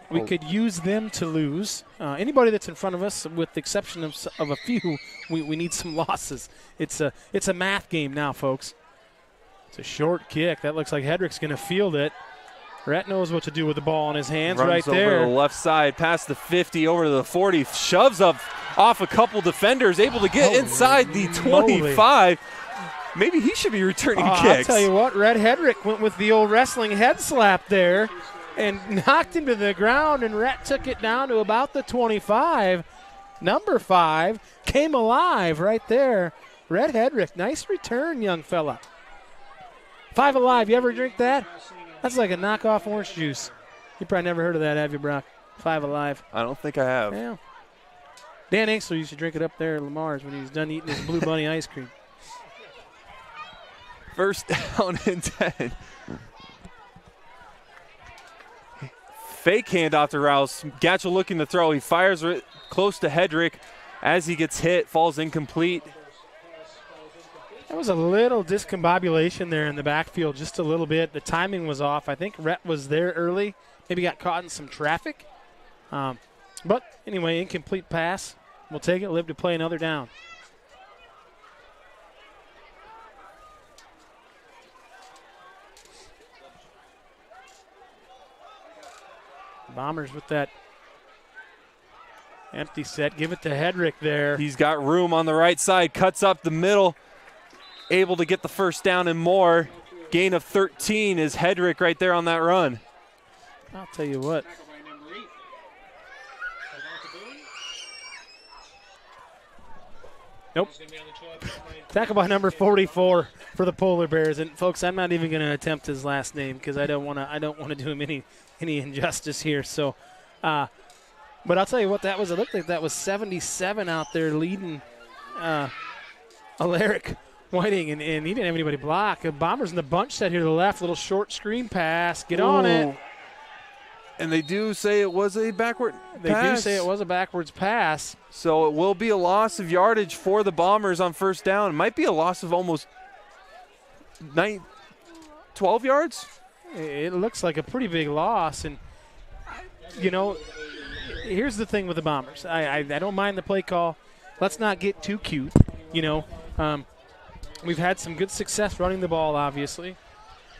we could use them to lose. Anybody that's in front of us, with the exception of a few, we need some losses. It's a math game now, folks. It's a short kick. That looks like Hedrick's going to field it. Rhett knows what to do with the ball in his hands. Runs right there. over to the left side, past the 50, over to the 40, shoves up off a couple defenders, able to get inside the 25. Maybe he should be returning kicks. I'll tell you what, Red Hedrick went with the old wrestling head slap there and knocked him to the ground, and Rhett took it down to about the 25. Number 5 came alive right there Red Hedrick, nice return, young fella. Five Alive, you ever drink that? That's like a knockoff orange juice. You probably never heard of that, have you, Brock? Five Alive. I don't think I have. Yeah. Dan Ainsler used to drink it up there at Lamar's when he was done eating his Blue Bunny ice cream. First down and 10. Fake handoff to Rouse. Gatchel looking to throw. He fires it close to Hedrick. As he gets hit, falls incomplete. There was a little discombobulation there in the backfield, just a little bit. The timing was off. I think Rhett was there early. Maybe got caught in some traffic. But anyway, incomplete pass. We'll take it, live to play another down. Bombers with that empty set. Give it to Hedrick there. He's got room on the right side, cuts up the middle, able to get the first down and more. Gain of 13 is Hedrick right there on that run. I'll tell you what. Nope. Tackle by number 44 for the Polar Bears. And folks, I'm not even going to attempt his last name because I don't want to do him any injustice here. So, but I'll tell you what that was. It looked like that was 77 out there leading Alaric Whiting, and he didn't have anybody block. Bombers in the bunch set here to the left. Little short screen pass. Get on it. And they do say it was a backward pass. They do say it was a backwards pass. So it will be a loss of yardage for the Bombers on first down. It might be a loss of almost 12 yards. It looks like a pretty big loss. And, you know, here's the thing with the Bombers. I don't mind the play call. Let's not get too cute. You know, we've had some good success running the ball, obviously.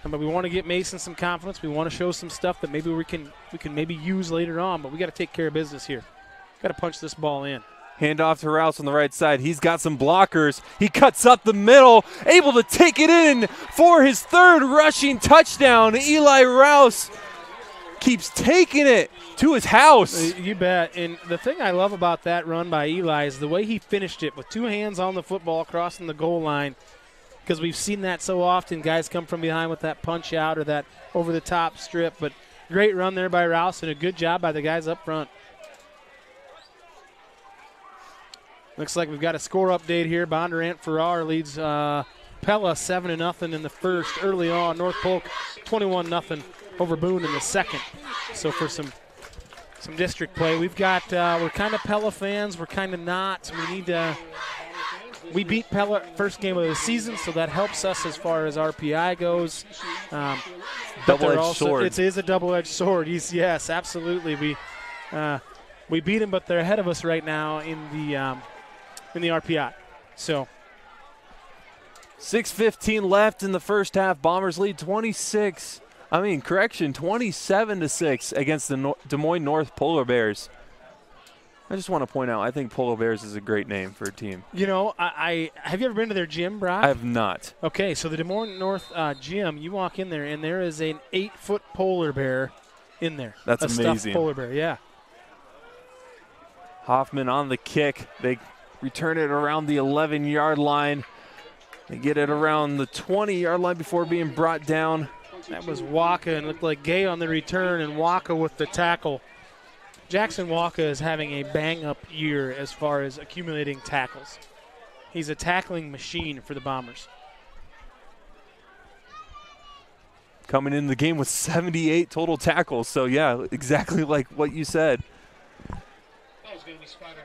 But we want to get Mason some confidence. We want to show some stuff that maybe we can maybe use later on. But we got to take care of business here. Got to punch this ball in. Handoff to Rouse on the right side. He's got some blockers. He cuts up the middle, able to take it in for his third rushing touchdown. Eli Rouse keeps taking it to his house. You bet. And the thing I love about that run by Eli is the way he finished it with two hands on the football crossing the goal line. Because we've seen that so often. Guys come from behind with that punch out or that over-the-top strip. But great run there by Rouse and a good job by the guys up front. Looks like we've got a score update here. Bondurant Farrar leads Pella 7-0 in the first. Early on, North Polk 21-0 over Boone in the second. So for some district play, we've got we're kind of Pella fans. We're kind of not. We beat Pella first game of the season, so that helps us as far as RPI goes. Double-edged sword. It is a double-edged sword. Yes, absolutely. We beat them, but they're ahead of us right now in the RPI. So 6:15 left in the first half. Bombers lead 27-6 against the Des Moines North Polar Bears. I just want to point out, I think Polar Bears is a great name for a team. You know, I have you ever been to their gym, Brock? I have not. Okay, so the Des Moines North gym, you walk in there, and there is an 8-foot polar bear in there. That's amazing. Stuffed polar bear, yeah. Hoffman on the kick. They return it around the 11-yard line. They get it around the 20-yard line before being brought down. That was Waka, and looked like Gay on the return, and Waka with the tackle. Jackson Waka is having a bang-up year as far as accumulating tackles. He's a tackling machine for the Bombers. Coming in the game with 78 total tackles. So, yeah, exactly like what you said.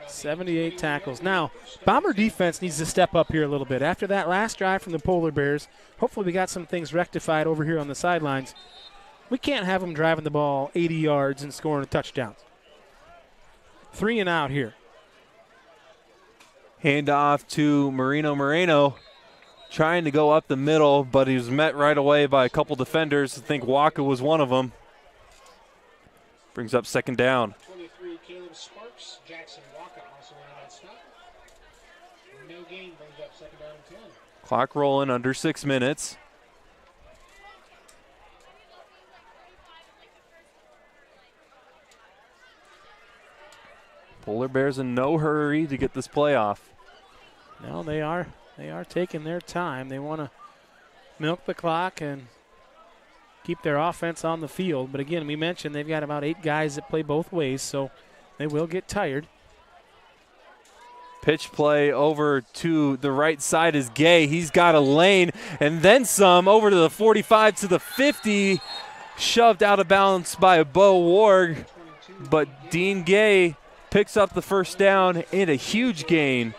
78 tackles. Now, Bomber defense needs to step up here a little bit. After that last drive from the Polar Bears, hopefully we got some things rectified over here on the sidelines. We can't have them driving the ball 80 yards and scoring touchdowns. 3 and out here. Handoff to Moreno. Trying to go up the middle, but he was met right away by a couple defenders. I think Waka was one of them. Brings up second down. 23, Caleb Sparks. Jackson Waka also in that stop. No gain brings up second down and 10. Clock rolling under 6 minutes. Polar Bears in no hurry to get this play off. No, they are. They are taking their time. They want to milk the clock and keep their offense on the field. But again, we mentioned they've got about 8 guys that play both ways, so they will get tired. Pitch play over to the right side is Gay. He's got a lane and then some over to the 45 to the 50. Shoved out of bounds by Bo Warg. But Dean Gay picks up the first down and a huge gain.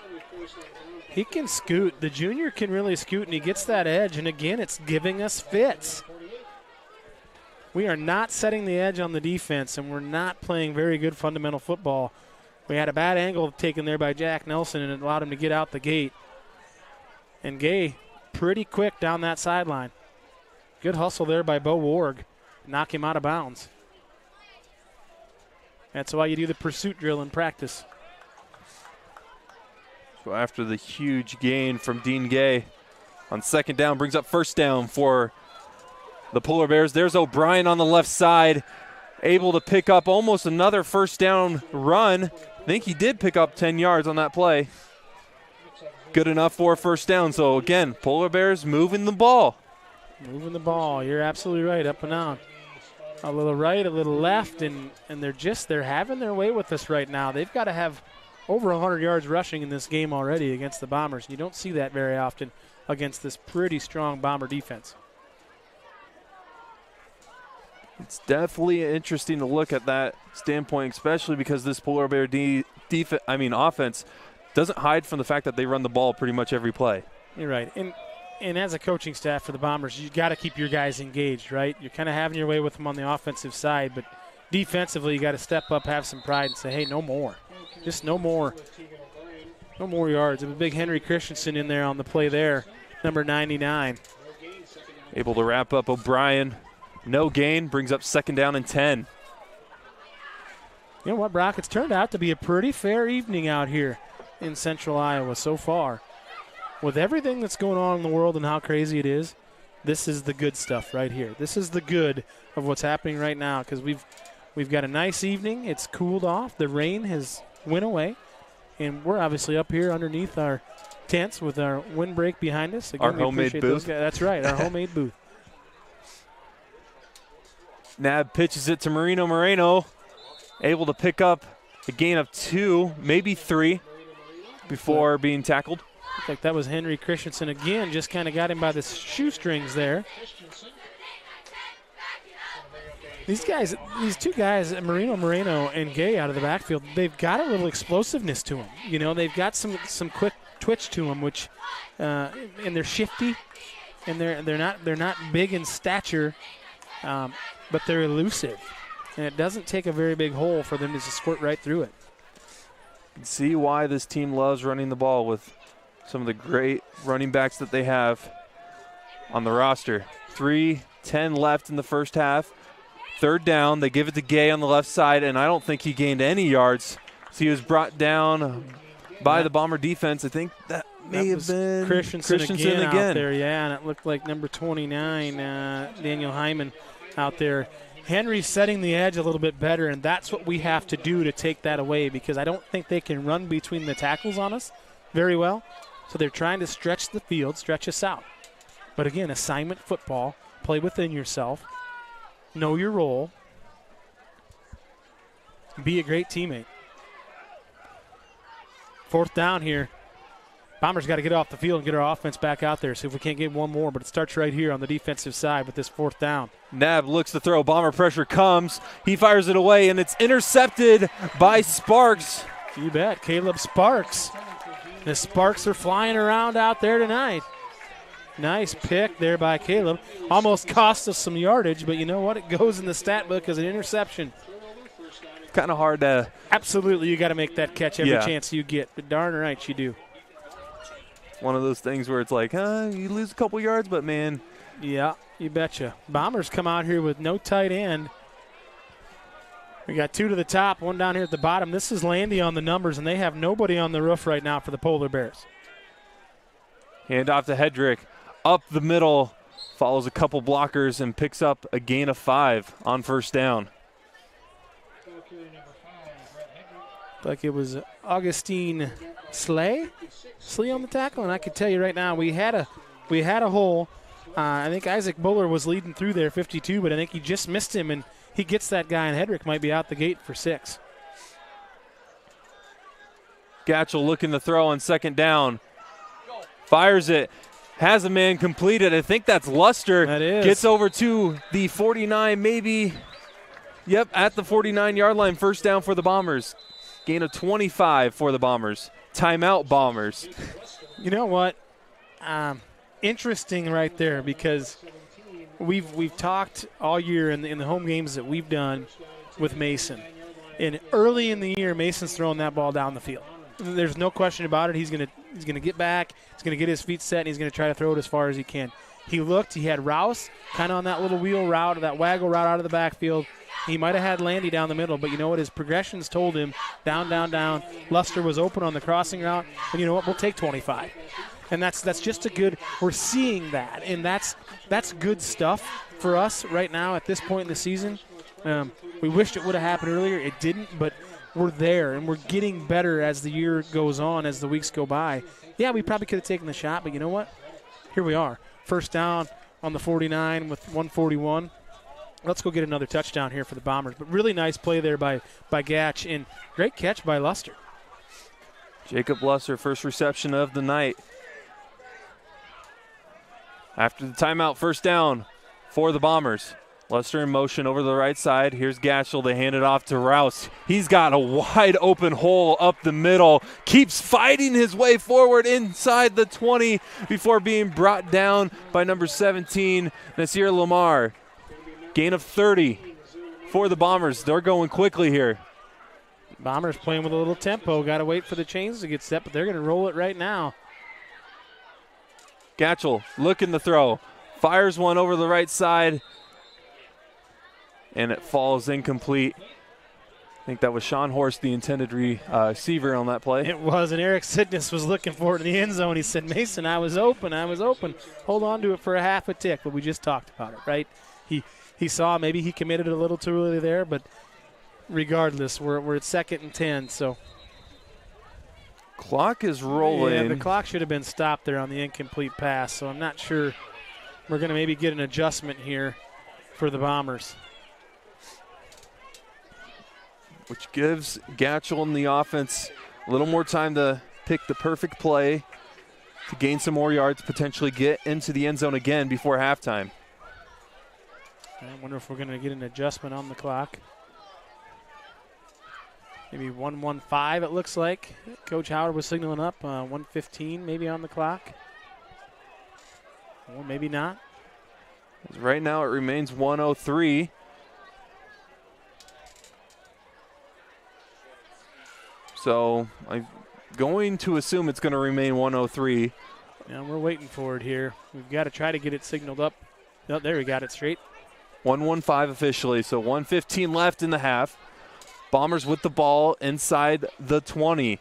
He can scoot. The junior can really scoot, and he gets that edge. And again, it's giving us fits. We are not setting the edge on the defense, and we're not playing very good fundamental football. We had a bad angle taken there by Jack Nelson, and it allowed him to get out the gate. And Gay pretty quick down that sideline. Good hustle there by Bo Warg. Knock him out of bounds. That's why you do the pursuit drill in practice. So after the huge gain from Dean Gay on second down, brings up first down for the Polar Bears. There's O'Brien on the left side, able to pick up almost another first down run. I think he did pick up 10 yards on that play. Good enough for a first down. So again, Polar Bears moving the ball. Moving the ball. You're absolutely right, up and down. A little right, a little left, and they're having their way with us right now. They've got to have over 100 yards rushing in this game already against the Bombers. You don't see that very often against this pretty strong Bomber defense. It's definitely interesting to look at that standpoint, especially because this Polar Bear offense doesn't hide from the fact that they run the ball pretty much every play. You're right. And as a coaching staff for the Bombers, you got to keep your guys engaged, right? You're kind of having your way with them on the offensive side, but defensively you got to step up, have some pride, and say, hey, no more. Just no more. No more yards. A big Henry Christensen in there on the play there, number 99. Able to wrap up O'Brien. No gain, brings up second down and 10. You know what, Brock? It's turned out to be a pretty fair evening out here in central Iowa so far. With everything that's going on in the world and how crazy it is, this is the good stuff right here. This is the good of what's happening right now because we've got a nice evening. It's cooled off. The rain has went away, and we're obviously up here underneath our tents with our windbreak behind us. Again, our homemade booth. That's right, our homemade booth. Nab pitches it to Moreno, able to pick up a gain of 2, maybe 3 before being tackled. Looks like that was Henry Christensen again, just kind of got him by the shoestrings there. These two guys, Moreno and Gay out of the backfield, they've got a little explosiveness to them. You know, they've got some quick twitch to them, which and they're shifty, and they're not big in stature. But they're elusive, and it doesn't take a very big hole for them to just squirt right through it. You can see why this team loves running the ball with some of the great running backs that they have on the roster. 3:10 left in the first half. Third down, they give it to Gay on the left side, and I don't think he gained any yards. So he was brought down by the Bomber defense. I think that may have been Christensen again out there, yeah, and it looked like number 29, Daniel Hyman, out there. Henry's setting the edge a little bit better, and that's what we have to do to take that away because I don't think they can run between the tackles on us very well. So they're trying to stretch the field, stretch us out. But again, assignment football, play within yourself, know your role, be a great teammate. Fourth down here. Bombers got to get off the field and get our offense back out there, see if we can't get one more, but it starts right here on the defensive side with this fourth down. Nab looks to throw. Bomber pressure comes. He fires it away, and it's intercepted by Sparks. You bet, Caleb Sparks. The Sparks are flying around out there tonight. Nice pick there by Caleb. Almost cost us some yardage, but you know what? It goes in the stat book as an interception. Kind of hard to. Absolutely, you got to make that catch every chance you get, but darn right you do. One of those things where it's like, you lose a couple yards, but man. Yeah, you betcha. Bombers come out here with no tight end. We got 2 to the top, 1 down here at the bottom. This is Landy on the numbers, and they have nobody on the roof right now for the Polar Bears. Hand off to Hedrick. Up the middle, follows a couple blockers, and picks up a gain of 5 on first down. like it was Augustine Slay on the tackle, and I can tell you right now, we had a hole. I think Isaac Buller was leading through there, 52, but I think he just missed him, and he gets that guy, and Hedrick might be out the gate for 6. Gatchel looking to throw on second down. Fires it. Has a man completed. I think that's Luster. That is. Gets over to the 49, maybe. Yep, at the 49-yard line. First down for the Bombers. Gain of 25 for the Bombers. Timeout, Bombers. You know what? Interesting right there, because we've talked all year in the home games that we've done with Mason. And early in the year, Mason's throwing that ball down the field. There's no question about it. He's gonna get back. He's gonna get his feet set, and he's gonna try to throw it as far as he can. He looked. He had Rouse kind of on that little wheel route, that waggle route out of the backfield. He might have had Landy down the middle, but you know what? His progressions told him down, down, down. Luster was open on the crossing route, and you know what? We'll take 25. And that's just a good – we're seeing that, and that's good stuff for us right now at this point in the season. We wished it would have happened earlier. It didn't, but we're there, and we're getting better as the year goes on, as the weeks go by. Yeah, we probably could have taken the shot, but you know what? Here we are. First down on the 49 with 141. Let's go get another touchdown here for the Bombers. But really nice play there by Gatch, and great catch by Luster. Jacob Luster, first reception of the night. After the timeout, first down for the Bombers. Luster in motion over the right side. Here's Gatchel to hand it off to Rouse. He's got a wide open hole up the middle. Keeps fighting his way forward inside the 20 before being brought down by number 17, Nasir Lamar. Gain of 30 for the Bombers. They're going quickly here. Bombers playing with a little tempo. Got to wait for the chains to get set, but they're going to roll it right now. Gatchel looking to throw. Fires one over the right side. And it falls incomplete. I think that was Sean Horst, the intended receiver on that play. It was, and Eric Sidness was looking for it in the end zone. He said, Mason, I was open. Hold on to it for a half a tick, but we just talked about it, right? He saw maybe he committed a little too early there, but regardless, we're at 2nd and 10, so. Clock is rolling. Yeah, the clock should have been stopped there on the incomplete pass, so I'm not sure. We're going to maybe get an adjustment here for the Bombers. Which gives Gatchel and the offense a little more time to pick the perfect play to gain some more yards, potentially get into the end zone again before halftime. I wonder if we're going to get an adjustment on the clock. Maybe 1:15 it looks like. Coach Howard was signaling up 1:15 maybe on the clock. Or maybe not. Right now it remains 1:03. So I'm going to assume it's going to remain 1:03. Yeah, we're waiting for it here. We've got to try to get it signaled up. Oh, there we got it straight. 1:15 officially, so 1:15 left in the half. Bombers with the ball inside the 20.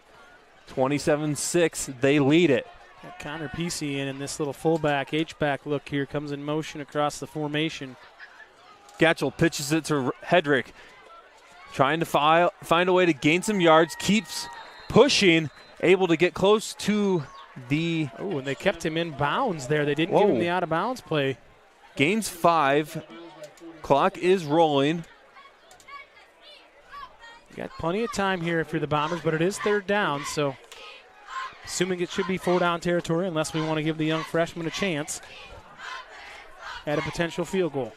27-6, they lead it. Got Connor Pesey in this little fullback, H-back look here, comes in motion across the formation. Gatchel pitches it to Hedrick. Trying to find a way to gain some yards, keeps pushing, able to get close to the... Oh, and they kept him in bounds there. They didn't give him the out-of-bounds play. Gains 5. Clock is rolling. You got plenty of time here if you're the Bombers, but it is 3rd down, so assuming it should be 4-down territory unless we want to give the young freshman a chance at a potential field goal.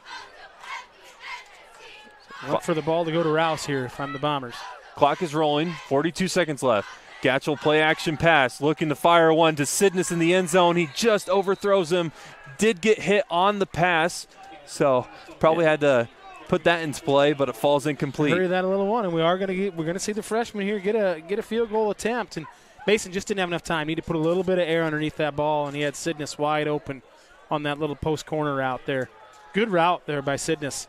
Look for the ball to go to Rouse here if I'm the Bombers. Clock is rolling, 42 seconds left. Gatchel play action pass, looking to fire one to Sidness in the end zone. He just overthrows him, did get hit on the pass, so probably had to put that into play, but it falls incomplete. Hurry that a little one, and we're going to see the freshman here get a field goal attempt. And Mason just didn't have enough time. Need to put a little bit of air underneath that ball, and he had Sidness wide open on that little post corner route there. Good route there by Sidness.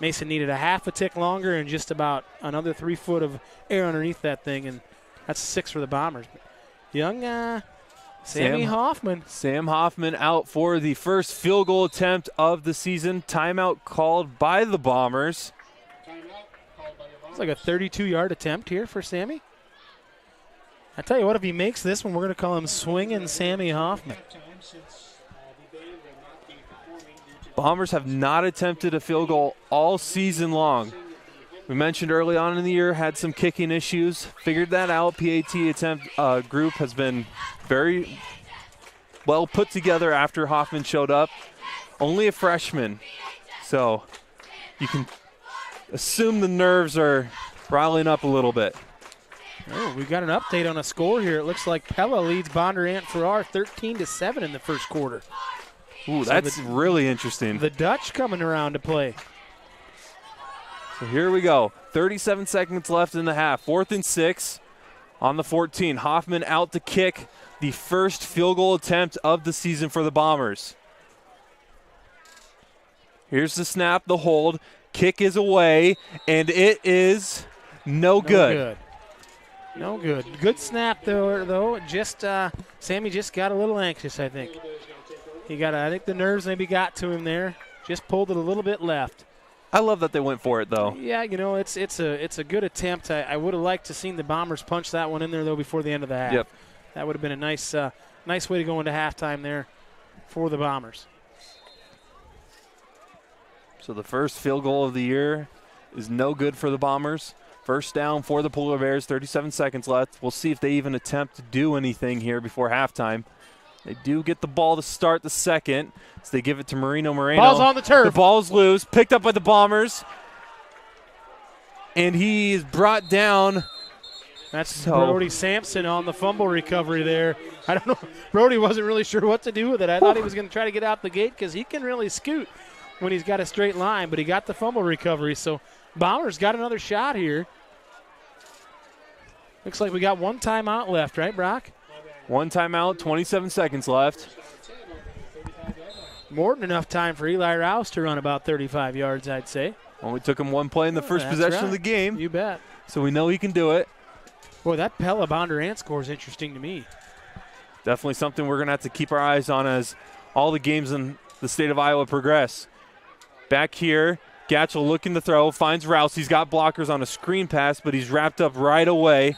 Mason needed a half a tick longer and just about another 3 foot of air underneath that thing, and that's 6 for the Bombers. Young Sam Hoffman out for the first field goal attempt of the season. Timeout called by the Bombers. Timeout called by the It's like a 32-yard attempt here for Sammy. I tell you what, if he makes this one, we're going to call him Swingin' Sammy Hoffman. Bombers have not attempted a field goal all season long. We mentioned early on in the year, had some kicking issues. Figured that out. PAT attempt group has been very well put together after Hoffman showed up. Only a freshman, so you can assume the nerves are riling up a little bit. Oh, we've got an update on a score here. It looks like Pella leads Bondurant Farrar 13-7 in the first quarter. Ooh, so that's really interesting. The Dutch coming around to play. So here we go. 37 seconds left in the half. 4th and 6 on the 14. Hoffman out to kick the first field goal attempt of the season for the Bombers. Here's the snap, the hold. Kick is away, and it is no good. No good. Good snap, though. Just Sammy just got a little anxious, I think. I think the nerves maybe got to him there. Just pulled it a little bit left. I love that they went for it, though. Yeah, it's a good attempt. I would have liked to seen the Bombers punch that one in there, though, before the end of the half. Yep. That would have been a nice way to go into halftime there for the Bombers. So the first field goal of the year is no good for the Bombers. First down for the Polar Bears, 37 seconds left. We'll see if they even attempt to do anything here before halftime. They do get the ball to start the second, so they give it to Moreno. Ball's on the turf. The ball's loose, picked up by the Bombers, and he is brought down. That's Brody Sampson on the fumble recovery there. I don't know. Brody wasn't really sure what to do with it. I thought he was going to try to get out the gate because he can really scoot when he's got a straight line, but he got the fumble recovery. So Bombers got another shot here. Looks like we got one timeout left, right, Brock? One timeout, 27 seconds left. More than enough time for Eli Rouse to run about 35 yards, I'd say. Only took him one play in the first possession of the game. You bet. So we know he can do it. Boy, that Pella Bondurant score is interesting to me. Definitely something we're going to have to keep our eyes on as all the games in the state of Iowa progress. Back here, Gatchel looking to throw, finds Rouse. He's got blockers on a screen pass, but he's wrapped up right away.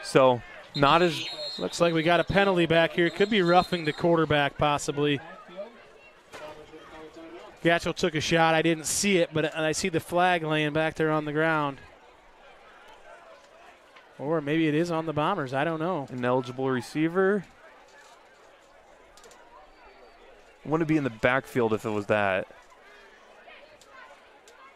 So not as... Looks like we got a penalty back here. Could be roughing the quarterback possibly. Gatchel took a shot. I didn't see it, but I see the flag laying back there on the ground. Or maybe it is on the Bombers. I don't know. Ineligible receiver. I want to be in the backfield if it was that.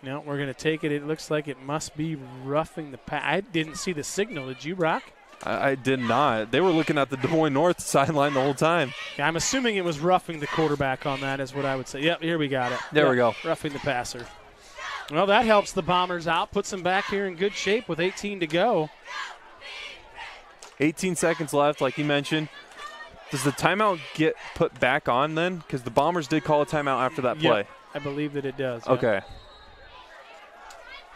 No, we're going to take it. It looks like it must be roughing the pass. I didn't see the signal. Did you, Brock? I did not. They were looking at the Des Moines North sideline the whole time. Yeah, I'm assuming it was roughing the quarterback on that is what I would say. Yep, here we got it. There we go. Roughing the passer. Well, that helps the Bombers out. Puts them back here in good shape with 18 to go. 18 seconds left, like you mentioned. Does the timeout get put back on then? Because the Bombers did call a timeout after that play. Yep, I believe that it does. Okay. Yeah.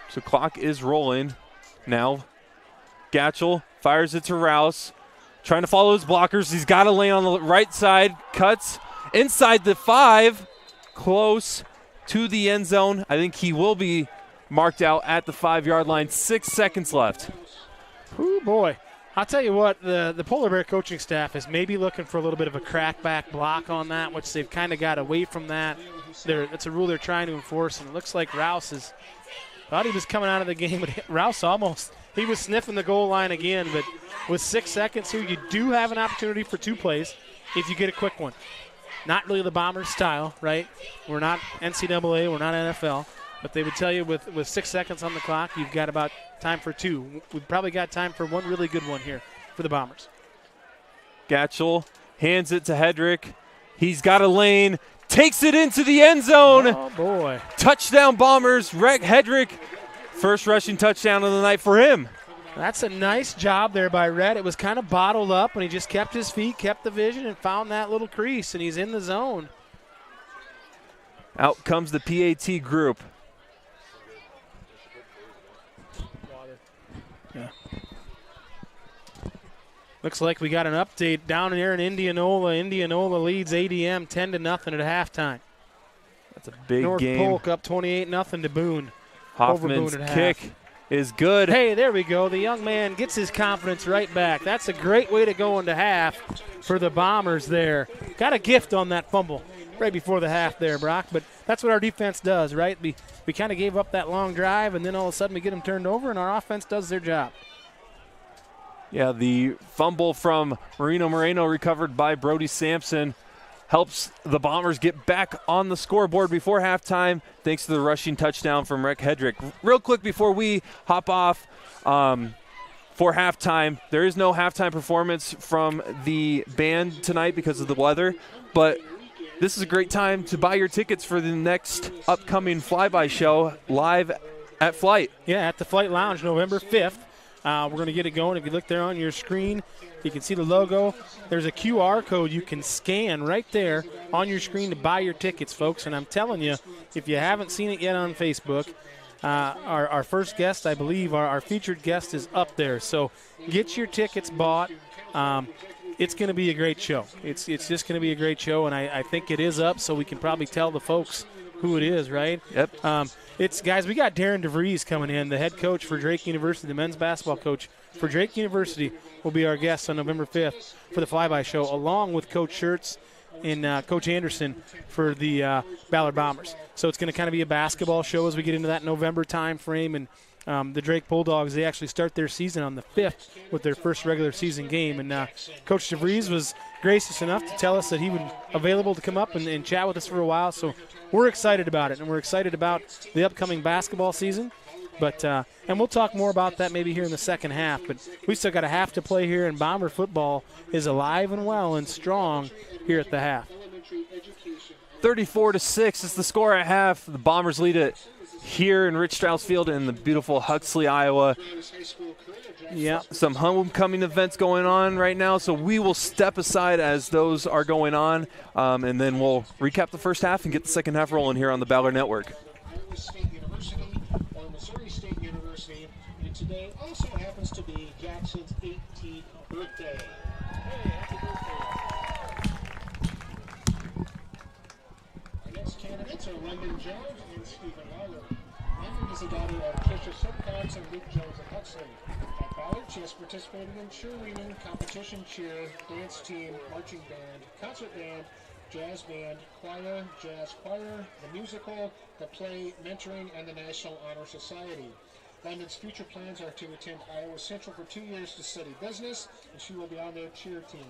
So clock is rolling now. Gatchel fires it to Rouse. Trying to follow his blockers. He's got a lane on the right side. Cuts inside the 5. Close to the end zone. I think he will be marked out at the 5-yard line. 6 seconds left. Oh, boy. I'll tell you what, the Polar Bear coaching staff is maybe looking for a little bit of a crackback block on that, which they've kind of got away from that. It's a rule they're trying to enforce, and it looks like Rouse is – thought he was coming out of the game, but Rouse almost – he was sniffing the goal line again, but with 6 seconds here, you do have an opportunity for 2 plays if you get a quick one. Not really the Bombers style, right? We're not NCAA, we're not NFL, but they would tell you with 6 seconds on the clock, you've got about time for 2. We've probably got time for one really good one here for the Bombers. Gatchel hands it to Hedrick. He's got a lane, takes it into the end zone. Oh, boy. Touchdown Bombers, Hedrick. First rushing touchdown of the night for him. That's a nice job there by Red. It was kind of bottled up, and he just kept his feet, kept the vision, and found that little crease, and he's in the zone. Out comes the PAT group. Yeah. Looks like we got an update down here in Indianola. Indianola leads ADM 10-0 at halftime. That's a big North game. Polk up 28-0 to Boone. Hoffman's Boone at kick half. is good. Hey, there we go. The young man gets his confidence right back. That's a great way to go into half for the Bombers there. Got a gift on that fumble right before the half there, Brock. But that's what our defense does, right? We kind of gave up that long drive, and then all of a sudden we get them turned over, and our offense does their job. Yeah, the fumble from Marino Moreno recovered by Brody Sampson helps the Bombers get back on the scoreboard before halftime thanks to the rushing touchdown from Rick Hedrick. Real quick before we hop off for halftime, there is no halftime performance from the band tonight because of the weather, but this is a great time to buy your tickets for the next upcoming Flyby show live at Flight. Yeah, at the Flight Lounge, November 5th. We're going to get it going. If you look there on your screen, you can see the logo. There's a QR code you can scan right there on your screen to buy your tickets, folks. And I'm telling you, if you haven't seen it yet on Facebook, our first guest, I believe, our featured guest is up there. So get your tickets bought. It's going to be a great show. It's just going to be a great show, and I think it is up, so we can probably tell the folks who it is, right? Yep. Guys, we got Darren DeVries coming in, the head coach for Drake University, the men's basketball coach for Drake University, will be our guest on November 5th for the Flyby Show, along with Coach Schertz and Coach Anderson for the Ballard Bombers. So it's going to kind of be a basketball show as we get into that November time frame. And the Drake Bulldogs, they actually start their season on the 5th with their first regular season game. And Coach DeVries was gracious enough to tell us that he would available to come up and chat with us for a while. So we're excited about it, and we're excited about the upcoming basketball season. But and we'll talk more about that maybe here in the second half. But we still got a half to play here, and Bomber football is alive and well and strong here at the half. 34-6 is the score at half. The Bombers lead it here in Rich Strauss Field in the beautiful Huxley, Iowa. Yeah, some homecoming events going on right now, so we will step aside as those are going on, and then we'll recap the first half and get the second half rolling here on the Ballard Network. Iowa State University or Missouri State University, and today also happens to be Jackson's 18th birthday. Hey, happy birthday. Our next candidates are London Jones and Stephen Lawler. London is the daughter of Tricia Simcox and Luke Jones of Huxley. At Ballard, she has participated in cheerleading, competition cheer, dance team, marching band, concert band, jazz band, choir, jazz choir, the musical, the play, mentoring, and the National Honor Society. London's future plans are to attend Iowa Central for 2 years to study business, and she will be on their cheer team.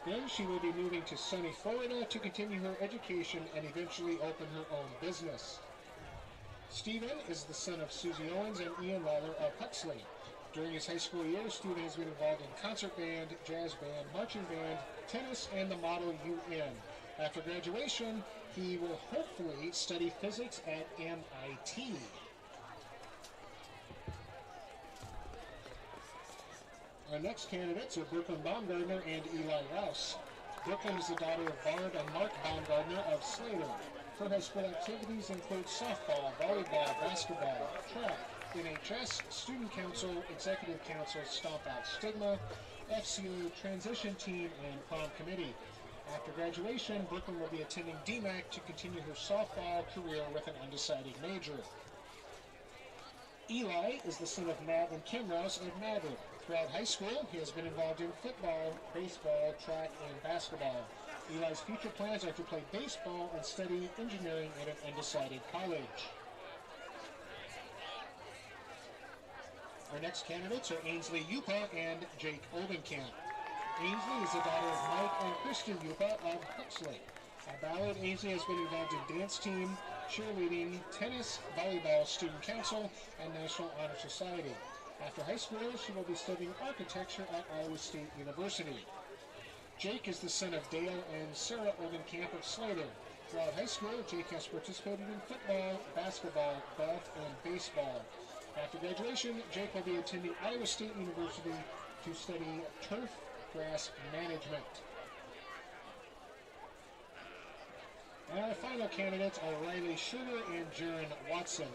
Then she will be moving to sunny Florida to continue her education and eventually open her own business. Stephen is the son of Susie Owens and Ian Lawler of Huxley. During his high school years, Stephen has been involved in concert band, jazz band, marching band, tennis, and the Model UN. After graduation, he will hopefully study physics at MIT. Our next candidates are Brooklyn Baumgartner and Eli Rouse. Brooklyn is the daughter of Ballard and Mark Baumgartner of Slater. Her high school activities include softball, volleyball, basketball, track, NHS, student council, executive council, Stomp Out Stigma, FCO transition team, and prom committee. After graduation, Brooklyn will be attending DMAC to continue her softball career with an undecided major. Eli is the son of Matt and Kim Rouse of Mather. Throughout high school, he has been involved in football, baseball, track, and basketball. Eli's future plans are to play baseball and study engineering at an undecided college. Our next candidates are Ainsley Yupa and Jake Oldenkamp. Ainsley is the daughter of Mike and Kristen Yupa of Huxley. At Ballard, Ainsley has been involved in dance team, cheerleading, tennis, volleyball, student council, and National Honor Society. After high school, she will be studying architecture at Iowa State University. Jake is the son of Dale and Sarah Oldenkamp of Slater. Throughout high school, Jake has participated in football, basketball, golf, and baseball. After graduation, Jake will be attending Iowa State University to study turf grass management. And our final candidates are Riley Sugar and Jaron Watson.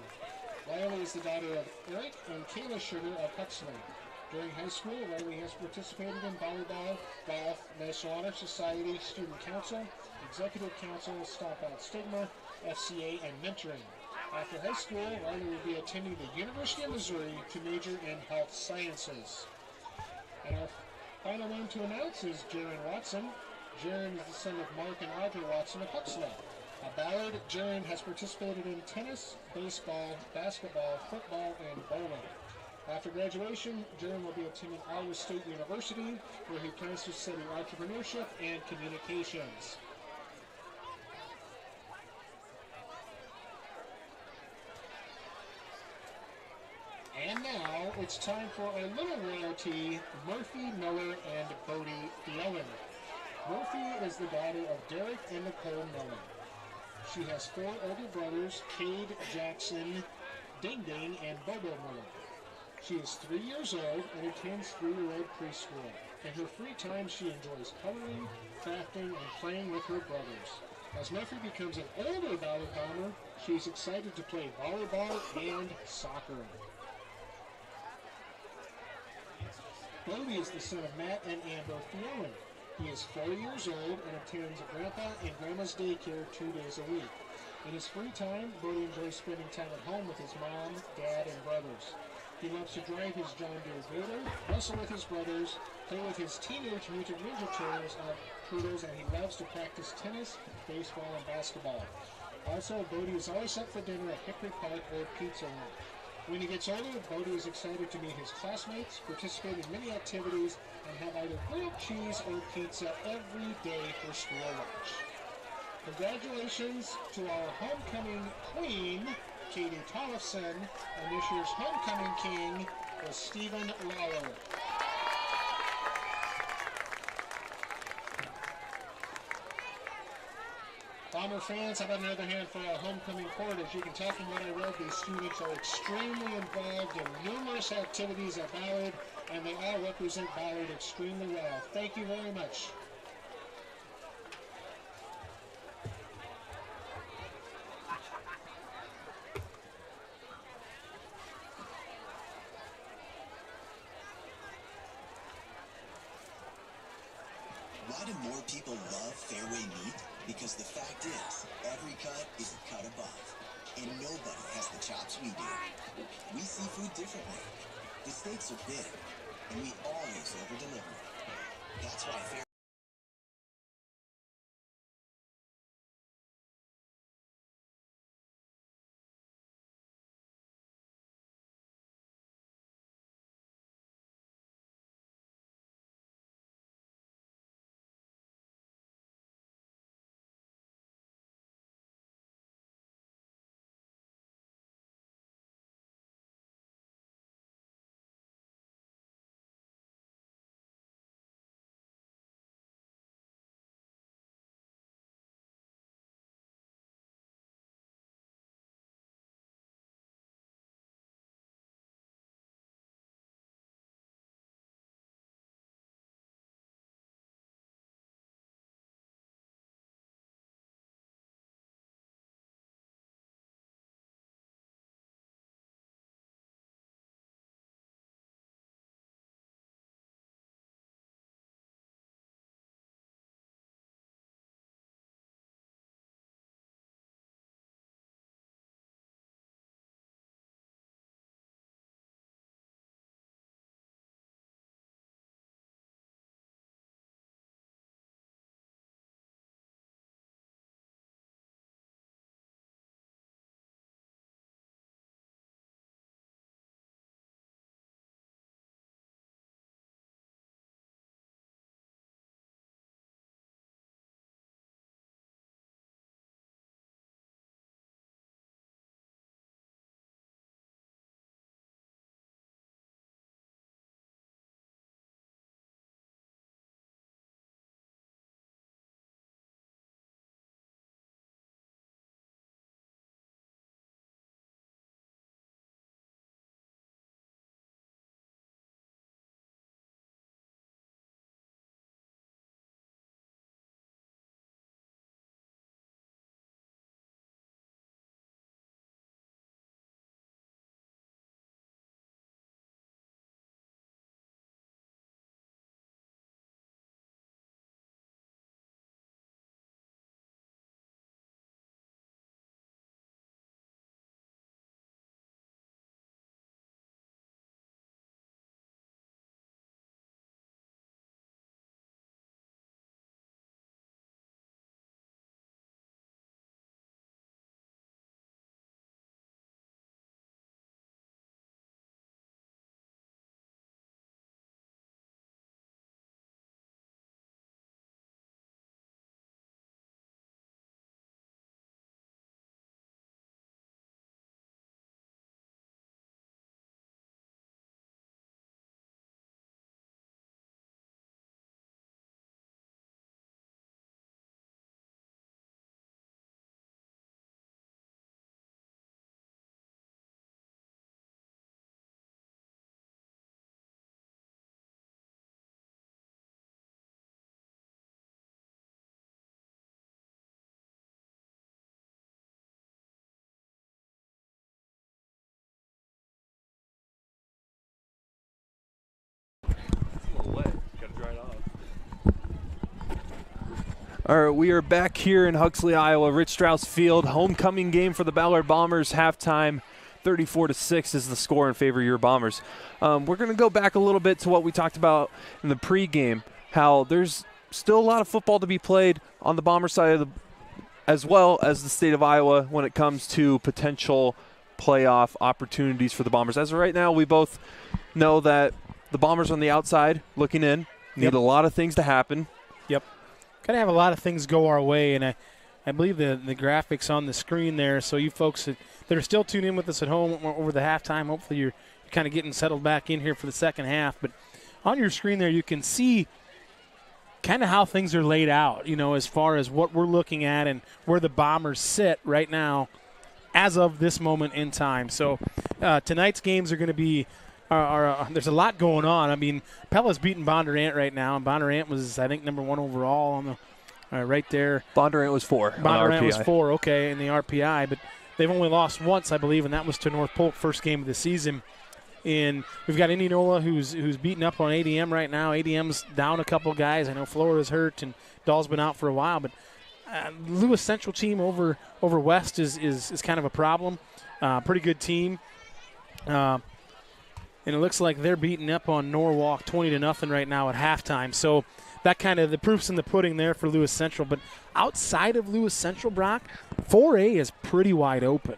Riley is the daughter of Eric and Kayla Sugar of Huxley. During high school, Riley has participated in volleyball, golf, National Honor Society, Student Council, Executive Council, Stop Out Stigma, FCA, and mentoring. After high school, Riley will be attending the University of Missouri to major in health sciences. And our final name to announce is Jaron Watson. Jaron is the son of Mark and Audra Watson of Huxley. At Ballard, Jaron has participated in tennis, baseball, basketball, football, and bowling. After graduation, Jaron will be attending Iowa State University, where he plans to study entrepreneurship and communications. And now it's time for our little royalty, Murphy Miller and Bodie Thielen. Murphy is the daughter of Derek and Nicole Miller. She has 4 older brothers, Cade, Jackson, Ding Ding, and Bobo Miller. She is 3 years old and attends 3-year-old preschool. In her free time, she enjoys coloring, crafting, and playing with her brothers. As Murphy becomes an older Ballard Bomber, she is excited to play volleyball and soccer. Bodie is the son of Matt and Amber Thielen. He is 4 years old and attends Grandpa and Grandma's daycare 2 days a week. In his free time, Bodie enjoys spending time at home with his mom, dad, and brothers. He loves to drive his John Deere Gator, wrestle with his brothers, play with his Teenage Mutant Ninja Turtles, and he loves to practice tennis, baseball, and basketball. Also, Bodie is always up for dinner at Hickory Park or Pizza Land. When he gets older, Bodie is excited to meet his classmates, participate in many activities, and have either grilled cheese or pizza every day for school lunch. Congratulations to our homecoming queen, Katie Tollefson, and this year's homecoming king was Stephen Lauer. Bomber fans, how about another hand for our homecoming court? As you can tell from what I read, these students are extremely involved in numerous activities at Ballard, and they all represent Ballard extremely well. Thank you very much. Why do more people love fairway meat? Because the fact is, every cut is a cut above. And nobody has the chops we do. We see food differently. The stakes are big, and we always over-deliver. That's why fair All right, we are back here in Huxley, Iowa, Rich Strauss Field. Homecoming game for the Ballard Bombers. Halftime, 34-6 is the score in favor of your Bombers. We're going to go back a little bit to what we talked about in the pregame, how there's still a lot of football to be played on the Bomber side of the, as well as the state of Iowa when it comes to potential playoff opportunities for the Bombers. As of right now, we both know that the Bombers on the outside looking in need a lot of things to happen. Yep. Got to have a lot of things go our way, and I believe the graphics on the screen there, so you folks that are still tuned in with us at home over the halftime, hopefully you're kind of getting settled back in here for the second half. But on your screen there, you can see kind of how things are laid out, as far as what we're looking at and where the Bombers sit right now as of this moment in time. So tonight's games are going to be there's a lot going on. I mean, Pella's beating Bondurant right now, and Bondurant was, I think, number 1 overall on the right there. Bondurant was 4. Bondurant was 4, okay, in the RPI, but they've only lost once, I believe, and that was to North Polk, first game of the season. And we've got Indianola who's beating up on ADM right now. ADM's down a couple guys. I know Florida's hurt, and Dahl's been out for a while, but Lewis Central team over West is kind of a problem. Pretty good team. And it looks like they're beating up on Norwalk 20-0 right now at halftime. So that kind of the proof's in the pudding there for Lewis Central. But outside of Lewis Central, Brock, 4A is pretty wide open.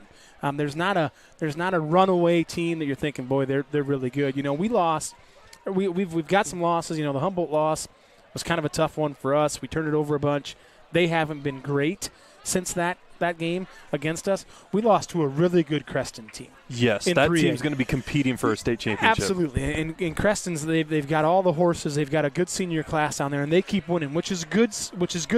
There's not a runaway team that you're thinking, boy, they're really good. We lost. We've got some losses. The Humboldt loss was kind of a tough one for us. We turned it over a bunch. They haven't been great since that game against us. We lost to a really good Creston team. Yes, that team's going to be competing for a state championship. Absolutely, and Creston's they've got all the horses. They've got a good senior class down there, and they keep winning, which is good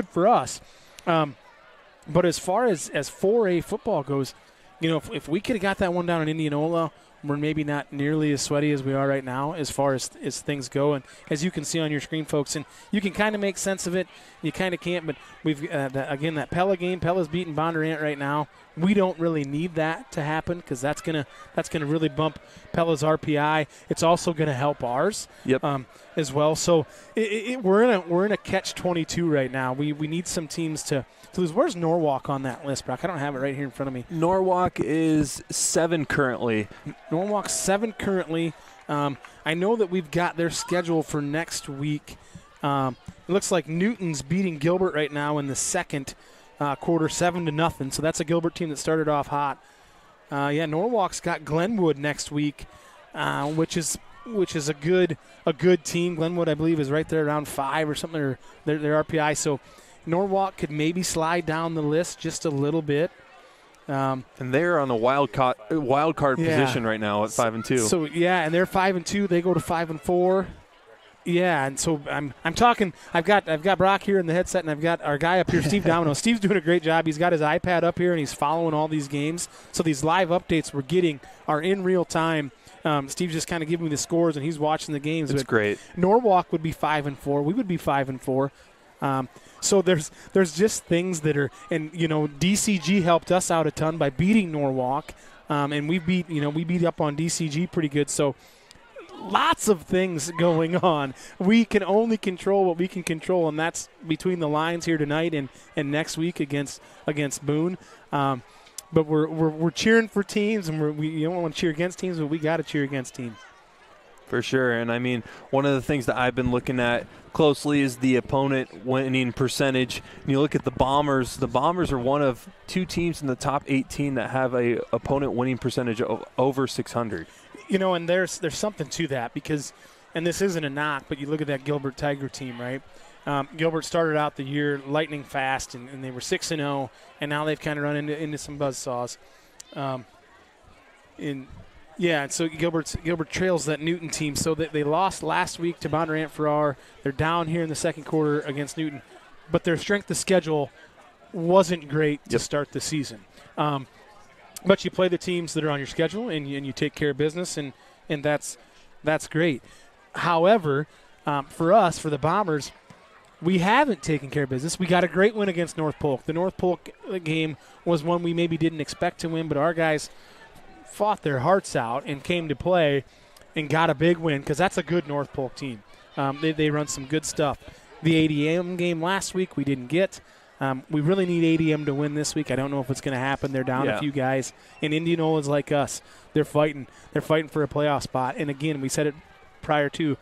for us. But as far as 4A football goes, if we could have got that one down in Indianola, we're maybe not nearly as sweaty as we are right now as far as things go. And as you can see on your screen, folks, and you can kind of make sense of it. You kind of can't, but we've, again, that Pella game. Pella's beating Bondurant right now. We don't really need that to happen because that's gonna really bump Pella's RPI. It's also going to help ours as well. So we're in a catch-22 right now. We need some teams to lose. Where's Norwalk on that list, Brock? I don't have it right here in front of me. Norwalk is 7 currently. Norwalk's 7 currently. I know that we've got their schedule for next week. It looks like Newton's beating Gilbert right now in the second quarter, 7-0. So that's a Gilbert team that started off hot. Norwalk's got Glenwood next week, which is a good team. Glenwood, I believe, is right there around 5 or something, or their RPI. So Norwalk could maybe slide down the list just a little bit. And they're on the wild card position right now at 5-2. So and they're 5-2. They go to 5-4. Yeah, and so I'm talking. I've got Brock here in the headset, and I've got our guy up here, Steve Domino. Steve's doing a great job. He's got his iPad up here, and he's following all these games. So these live updates we're getting are in real time. Steve's just kind of giving me the scores, and he's watching the games. That's great. Norwalk would be 5-4. We would be 5-4. So there's just things that are, and DCG helped us out a ton by beating Norwalk, and we beat up on DCG pretty good. So lots of things going on. We can only control what we can control, and that's between the lines here tonight and next week against Boone. But we're cheering for teams, and we don't want to cheer against teams, but we got to cheer against teams. For sure. And, I mean, one of the things that I've been looking at closely is the opponent winning percentage. And you look at the Bombers. The Bombers are one of 2 teams in the top 18 that have a opponent winning percentage of over 600. And there's something to that because, and this isn't a knock, but you look at that Gilbert Tiger team, right? Gilbert started out the year lightning fast, and they were 6-0, and now they've kind of run into some buzzsaws. And so Gilbert trails that Newton team. So they lost last week to Bondurant Farrar. They're down here in the second quarter against Newton. But their strength of schedule wasn't great to start the season. But you play the teams that are on your schedule, and you take care of business, and that's great. However, for us, for the Bombers, we haven't taken care of business. We got a great win against North Polk. The North Polk game was one we maybe didn't expect to win, but our guys fought their hearts out and came to play and got a big win because that's a good North Polk team. They run some good stuff. The ADM game last week we didn't get. We really need ADM to win this week. I don't know if it's going to happen. They're down a few guys. And Indianola's like us. They're fighting. They're fighting for a playoff spot. And, again, we said it prior to,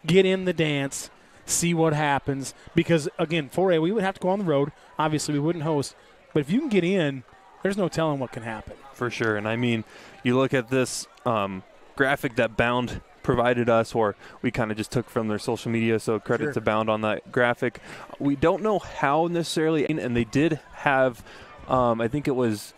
get in the dance, see what happens. Because, again, 4A, we would have to go on the road. Obviously, we wouldn't host. But if you can get in, there's no telling what can happen. For sure. And, I mean, you look at this graphic that Bound provided us, or we kind of just took from their social media, so credit to Bound on that graphic. We don't know how necessarily, and they did have, I think it was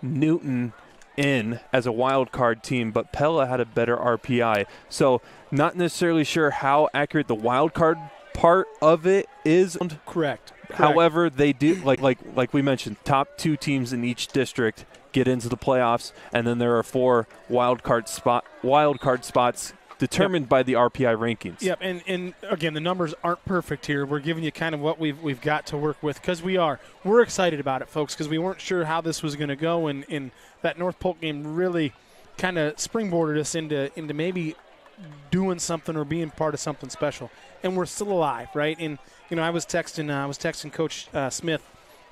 Newton in as a wild card team, but Pella had a better RPI. So not necessarily sure how accurate the wild card part of it is. Correct. However, they do, like we mentioned, top 2 teams in each district get into the playoffs, and then there are 4 wild card spots determined by the RPI rankings. Yep, and again, the numbers aren't perfect here. We're giving you kind of what we've got to work with, because we're excited about it, folks, because we weren't sure how this was going to go, and that North Polk game really kind of springboarded us into maybe doing something or being part of something special, and we're still alive, right? And I was texting Coach Smith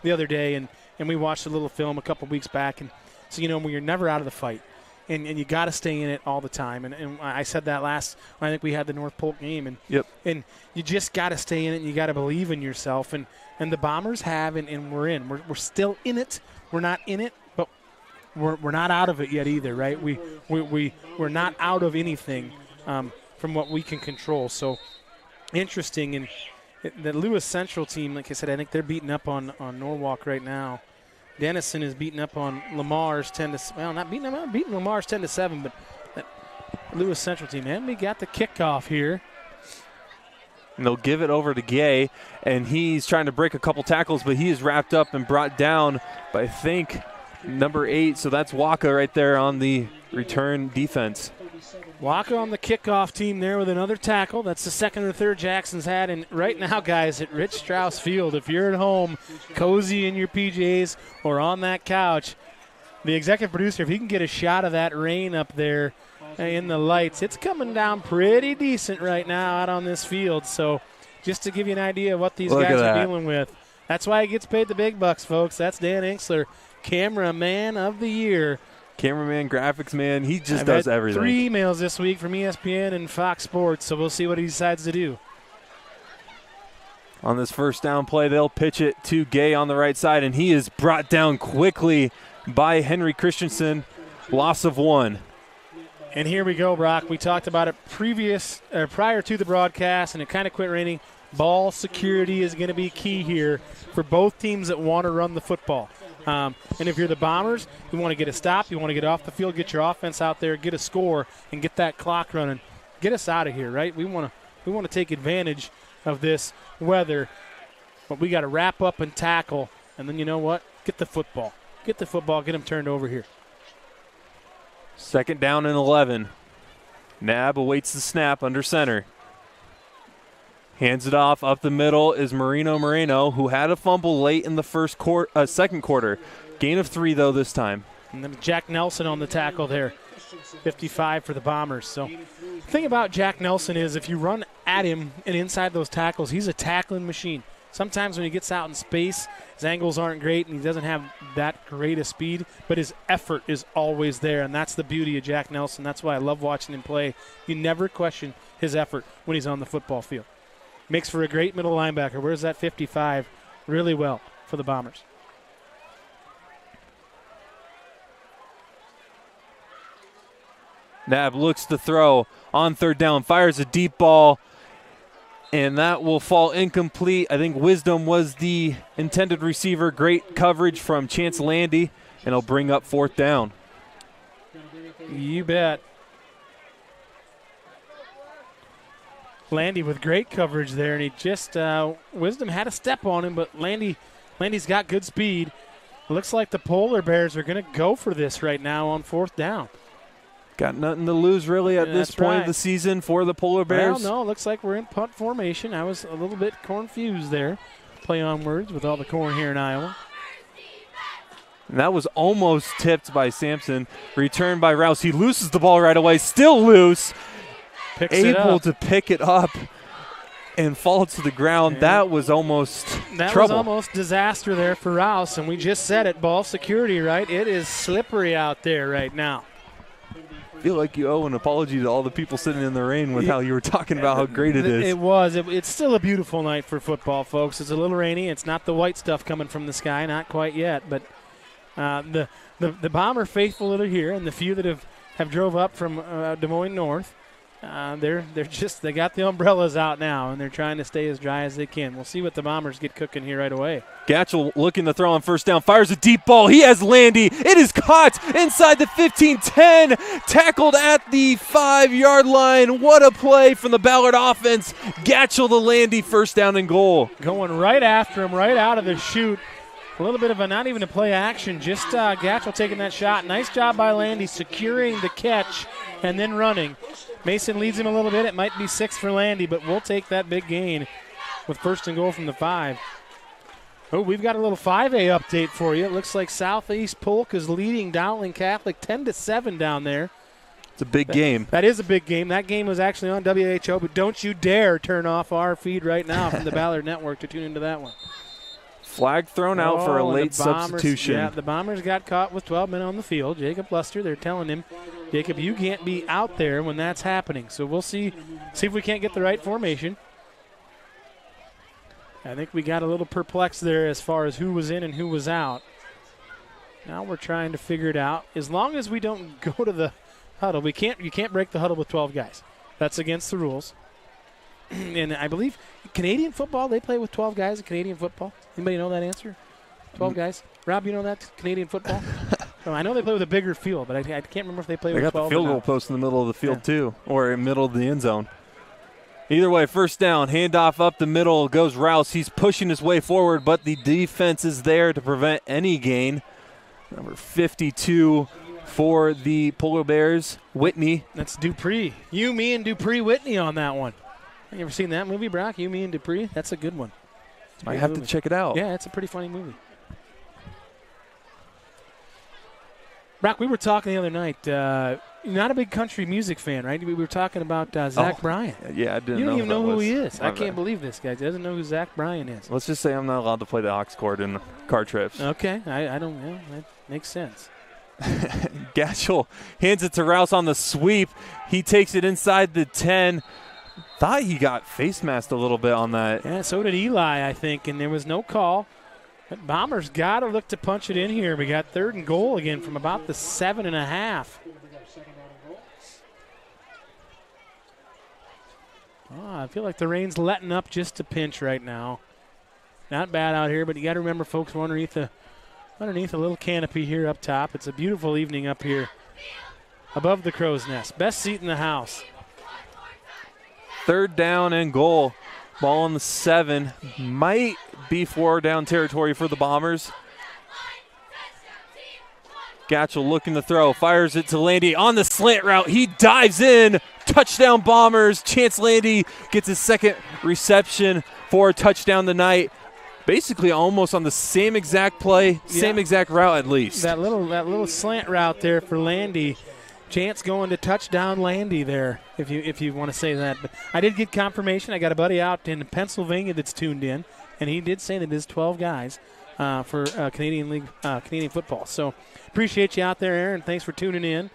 the other day, and we watched a little film a couple weeks back, and so when you're never out of the fight, and you got to stay in it all the time, and I said that I think we had the North Polk game, and you just got to stay in it, and you got to believe in yourself, and the Bombers have, and we're in. We're still in it. We're not in it, but we're not out of it yet either, right? We're not out of anything from what we can control. So interesting, and the Lewis Central team, like I said, I think they're beating up on Norwalk right now. Denison is beating up on Lamar's 10-7. Well, not beating them, beating Lamar's 10-7, but that Lewis Central team. And we got the kickoff here. And they'll give it over to Gay, and he's trying to break a couple tackles, but he is wrapped up and brought down by, I think, number 8. So that's Waka right there on the return defense. Waka on the kickoff team there with another tackle. That's the second or third Jackson's had. And right now, guys, at Rich Strauss Field, if you're at home, cozy in your PJs or on that couch, the executive producer, if he can get a shot of that rain up there in the lights, it's coming down pretty decent right now out on this field. So just to give you an idea of what these guys are dealing with. That's why he gets paid the big bucks, folks. That's Dan Inksler, Cameraman of the Year. Cameraman, graphics man, he just does everything. 3 emails this week from ESPN and Fox Sports, so we'll see what he decides to do. On this first down play, they'll pitch it to Gay on the right side, and he is brought down quickly by Henry Christensen. Loss of 1. And here we go, Brock. We talked about it prior to the broadcast, and it kind of quit raining. Ball security is going to be key here for both teams that want to run the football. And if you're the Bombers, you want to get a stop, you want to get off the field, get your offense out there, get a score, and get that clock running. Get us out of here, right? We want to take advantage of this weather, but we got to wrap up and tackle, and then you know what? Get the football. Get the football, get them turned over here. Second down and 11. Nab awaits the snap under center. Hands it off. Up the middle is Moreno, who had a fumble late in the second quarter. Gain of 3, though, this time. And then Jack Nelson on the tackle there. 55 for the Bombers. So the thing about Jack Nelson is if you run at him and inside those tackles, he's a tackling machine. Sometimes when he gets out in space, his angles aren't great and he doesn't have that great a speed, but his effort is always there, and that's the beauty of Jack Nelson. That's why I love watching him play. You never question his effort when he's on the football field. Makes for a great middle linebacker. Where's that 55? Really well for the Bombers. Nab looks to throw on third down, fires a deep ball, and that will fall incomplete. I think Wisdom was the intended receiver. Great coverage from Chance Landy, and it'll bring up fourth down. You bet. Landy with great coverage there, and he just Wisdom had a step on him, but Landy's got good speed. Looks like the Polar Bears are going to go for this right now on fourth down. Got nothing to lose really at this point of the season for the Polar Bears. Well, no, looks like we're in punt formation. I was a little bit confused there. Play on words with all the corn here in Iowa. And that was almost tipped by Sampson. Returned by Rouse. He loses the ball right away. Still loose. Picks it up. Able to pick it up. and fall to the ground. That was almost That trouble. was almost disaster there for Rouse, and we just said it, ball security, right? It is slippery out there right now. I feel like you owe an apology to all the people sitting in the rain with how you were talking about how great it is. It was. It's still a beautiful night for football, folks. It's a little rainy. It's not the white stuff coming from the sky, not quite yet, but the Bomber faithful that are here and the few that have drove up from Des Moines North, they got the umbrellas out now, and they're trying to stay as dry as they can. We'll see what the Bombers get cooking here right away. Gatchel looking to throw on first down, fires a deep ball. He has Landy. It is caught inside the 15-10, tackled at the 5-yard line. What a play from the Ballard offense. Gatchel to Landy, first down and goal. Going right after him, right out of the chute. A little bit of not even a play action, just Gatchel taking that shot. Nice job by Landy securing the catch and then running. Mason leads him a little bit. It might be 6 for Landy, but we'll take that big gain with first and goal from the 5. Oh, we've got a little 5A update for you. It looks like Southeast Polk is leading Dowling Catholic 10-7 down there. It's a big game. That is a big game. That game was actually on WHO, but don't you dare turn off our feed right now from the Ballard Network to tune into that one. Flag thrown out for a late substitution. Yeah, the Bombers got caught with 12 men on the field. Jacob Luster, they're telling him, Jacob, you can't be out there when that's happening. So we'll see if we can't get the right formation. I think we got a little perplexed there as far as who was in and who was out. Now we're trying to figure it out. As long as we don't go to the huddle, you can't break the huddle with 12 guys. That's against the rules. And I believe Canadian football, they play with 12 guys in Canadian football. Anybody know that answer? 12 guys? Rob, you know that, Canadian football? I know they play with a bigger field, but I can't remember if they play with 12 They got the field goal post in the middle of the field, too, or in the middle of the end zone. Either way, first down, handoff up the middle, goes Rouse. He's pushing his way forward, but the defense is there to prevent any gain. Number 52 for the Polar Bears, Whitney. That's Dupree. You, me, and Dupree Whitney on that one. You ever seen that movie, Brock? You, Me, and Dupree? That's a good one. I have to check it out. Yeah, it's a pretty funny movie. Brock, we were talking the other night. You're not a big country music fan, right? We were talking about Zach Bryan. Yeah, I didn't know. You don't even know who he is. I can't believe this guy doesn't know who Zach Bryan is. Let's just say I'm not allowed to play the aux chord in car trips. Okay, I don't know. That makes sense. Gatchel hands it to Rouse on the sweep. He takes it inside the 10. Thought he got face masked a little bit on that. Yeah, so did Eli, I think, and there was no call. But Bombers got to look to punch it in here. We got 3rd and goal again from about the 7.5. I feel like the rain's letting up just a pinch right now. Not bad out here, but you got to remember, folks, we're underneath a little canopy here up top. It's a beautiful evening up here above the crow's nest. Best seat in the house. 3rd down and goal. Ball on the 7. Might be 4-down territory for the Bombers. Gatchel looking to throw. Fires it to Landy on the slant route. He dives in. Touchdown Bombers. Chance Landy gets his 2nd reception for a touchdown tonight. Basically almost on the same exact play, same exact route at least. That little slant route there for Landy. Chance going to touchdown Landy there, if you want to say that. But I did get confirmation. I got a buddy out in Pennsylvania that's tuned in, and he did say that it is 12 guys for Canadian League, Canadian football. So appreciate you out there, Aaron. Thanks for tuning in.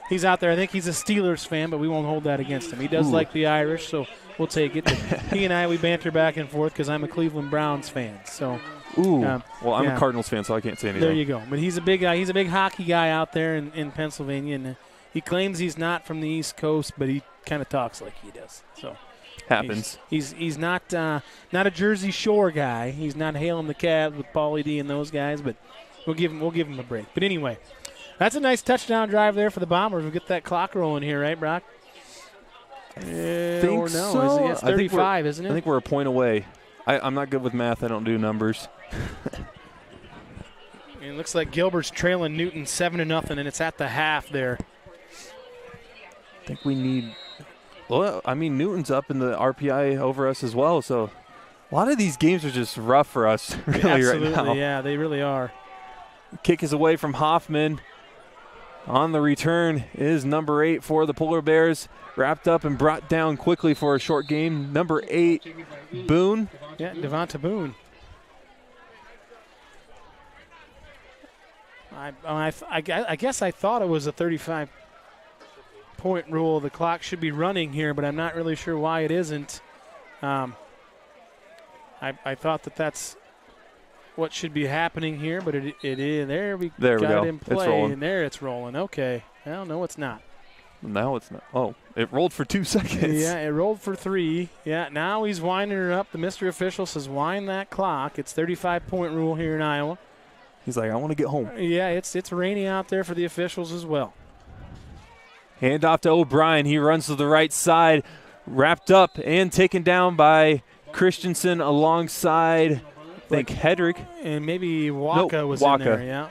He's out there. I think he's a Steelers fan, but we won't hold that against him. He does like the Irish, so we'll take it. He and I, we banter back and forth because I'm a Cleveland Browns fan. So. Well, I'm a Cardinals fan, so I can't say anything. There you go. But he's a big guy. He's a big hockey guy out there in Pennsylvania, and he claims he's not from the East Coast, but he kind of talks like he does. So happens. He's not a Jersey Shore guy. He's not hailing the Cavs with Paulie D and those guys, but we'll give him a break. But anyway, that's a nice touchdown drive there for the Bombers. We'll get that clock rolling here, right, Brock? Think so. It's 35, isn't it? I think we're a point away. I'm not good with math. I don't do numbers. It looks like Gilbert's trailing Newton 7-0, and it's at the half there. I think we need – well, I mean, Newton's up in the RPI over us as well, so a lot of these games are just rough for us really right now. Yeah, they really are. Kick is away from Hoffman. On the return is number 8 for the Polar Bears. Wrapped up and brought down quickly for a short game. Number 8, Boone. Yeah, Devonta Boone. I guess I thought it was a 35-point rule. The clock should be running here, but I'm not really sure why it isn't. I thought that's what should be happening here, but it is. There we go. It in play, it's rolling. And there it's rolling. Okay. Well, no, it's not. Now it's not. Oh, it rolled for 2 seconds. Yeah, it rolled for 3. Yeah, now he's winding her up. The Mr. Official says wind that clock. It's 35-point rule here in Iowa. He's like, I want to get home. Yeah, it's rainy out there for the officials as well. Hand off to O'Brien. He runs to the right side, wrapped up and taken down by Christensen alongside, I think, Hedrick. And maybe Waka was Waka. in there, yeah.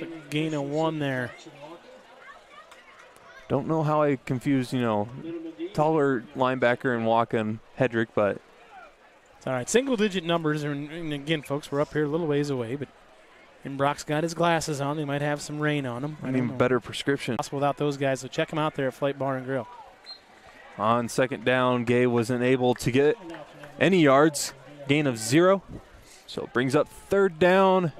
A gain of 1 there. Don't know how I confused, taller linebacker and Waka and Hedrick, but it's all right. Single-digit numbers, and again, folks, we're up here a little ways away, but and Brock's got his glasses on. They might have some rain on them. I need better prescription. Without those guys, so check them out there at Flight Bar and Grill. On second down, Gay wasn't able to get any yards, gain of 0. So it brings up third down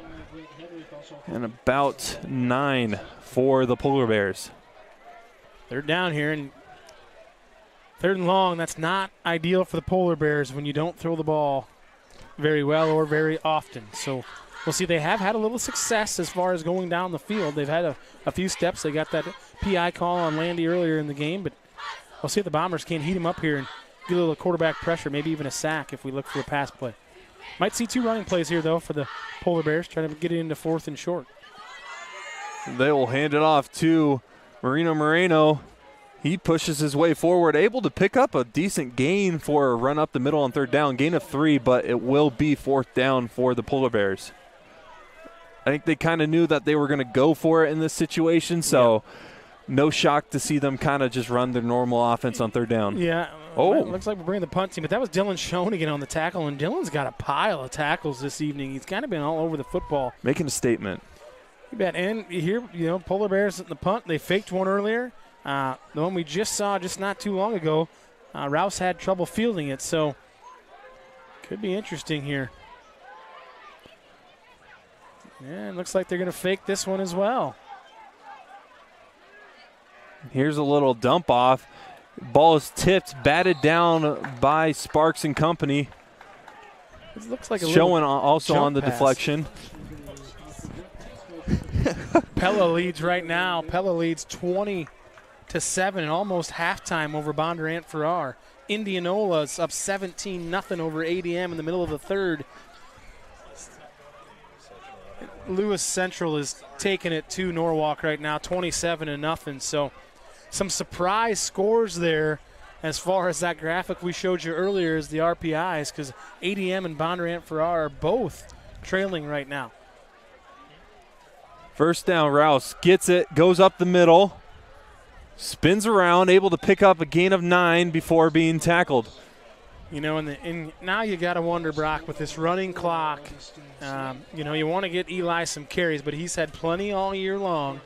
and about 9 for the Polar Bears. Third down here, and third and long. That's not ideal for the Polar Bears when you don't throw the ball very well or very often. So we'll see. They have had a little success as far as going down the field. They've had a few steps. They got that PI call on Landy earlier in the game, but we'll see if the Bombers can heat him up here and get a little quarterback pressure, maybe even a sack if we look for a pass play. Might see 2 running plays here, though, for the Polar Bears, trying to get it into 4th and short. They will hand it off to Moreno. He pushes his way forward, able to pick up a decent gain for a run up the middle on third down. Gain of 3, but it will be 4th down for the Polar Bears. I think they kind of knew that they were going to go for it in this situation, so no shock to see them kind of just run their normal offense on third down. Yeah. Oh. It looks like we're bringing the punt team, but that was Dylan Schoenigan on the tackle, and Dylan's got a pile of tackles this evening. He's kind of been all over the football. Making a statement. You bet. And here, Polar Bears in the punt. They faked one earlier. The one we just saw just not too long ago, Rouse had trouble fielding it, so could be interesting here. Yeah, it looks like they're going to fake this one as well. Here's a little dump off. Ball is tipped, batted down by Sparks and company. It looks like a showing also on the pass. deflection. Pella leads right now. Pella leads 20-7 and almost halftime over Bondurant Farrar. Indianola's up 17-0 over ADM in the middle of the third. Lewis Central is taking it to Norwalk right now, 27-0. So some surprise scores there as far as that graphic we showed you earlier is the RPIs, because ADM and Bondurant Farrar are both trailing right now. First down, Rouse gets it, goes up the middle, spins around, able to pick up a gain of 9 before being tackled. And now you got to wonder, Brock, with this running clock, you want to get Eli some carries, but he's had plenty all year long.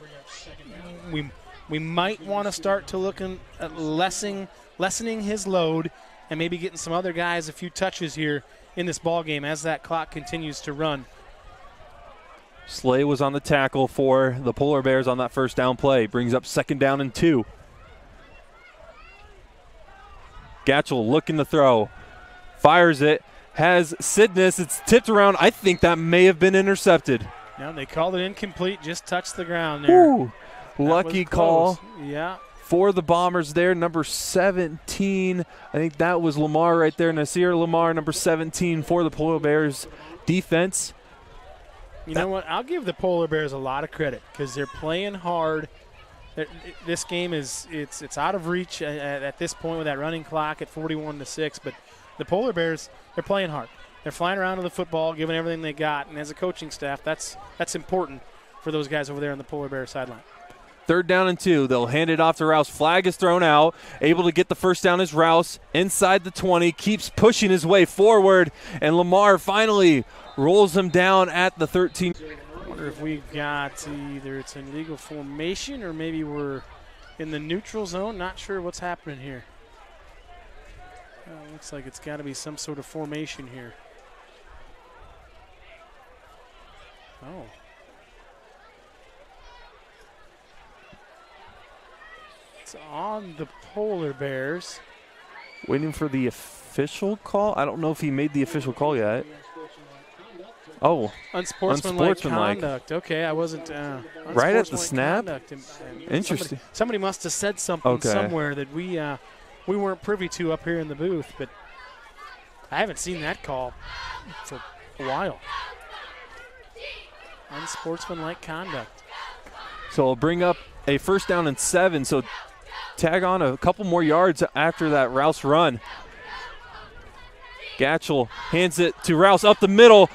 We might want to start to look at lessening his load and maybe getting some other guys a few touches here in this ball game as that clock continues to run. Slay was on the tackle for the Polar Bears on that first down play. Brings up second down and 2. Gatchel looking to throw. Fires it. Has Sidness. It's tipped around. I think that may have been intercepted. Now they called it incomplete. Just touched the ground there. Ooh, lucky call. Yeah. For the Bombers there, number 17. I think that was Lamar right there. Nasir Lamar, number 17 for the Polar Bears defense. You know what? I'll give the Polar Bears a lot of credit because they're playing hard. This game it's out of reach at this point with that running clock at 41-6. But the Polar Bears, they're playing hard. They're flying around to the football, giving everything they got. And as a coaching staff, that's important for those guys over there on the Polar Bears sideline. Third down and 2. They'll hand it off to Rouse. Flag is thrown out. Able to get the first down is Rouse inside the 20. Keeps pushing his way forward. And Lamar finally rolls him down at the 13. wonder if we got either it's an illegal formation or maybe we're in the neutral zone. Not sure what's happening here. Looks like it's got to be some sort of formation here. Oh. It's on the Polar Bears. Waiting for the official call. I don't know if he made the official call yet. Oh, unsportsmanlike conduct. Okay, I wasn't. Right at the snap? And Interesting. Somebody must have said something somewhere that we weren't privy to up here in the booth, but I haven't seen that call for a while. Unsportsmanlike conduct. So it'll bring up a 1st down and 7. So tag on a couple more yards after that Rouse run. Gatchel hands it to Rouse up the middle,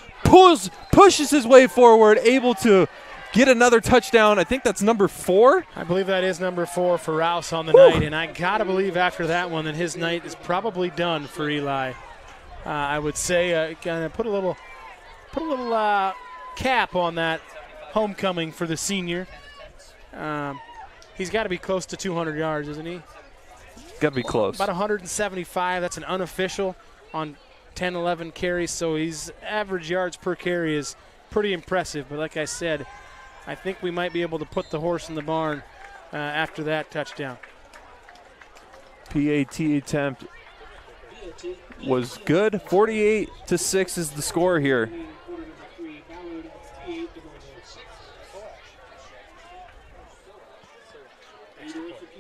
pushes his way forward, able to get another touchdown. I think that's number 4. I believe that is number 4 for Rouse on the night, and I gotta believe after that one that his night is probably done for Eli. I would say kind of put a little cap on that homecoming for the senior. He's got to be close to 200 yards, isn't he? Got to be close. About 175. That's an unofficial on 10, 11 carries. So his average yards per carry is pretty impressive. But like I said, I think we might be able to put the horse in the barn after that touchdown. PAT attempt was good. 48-6 is the score here.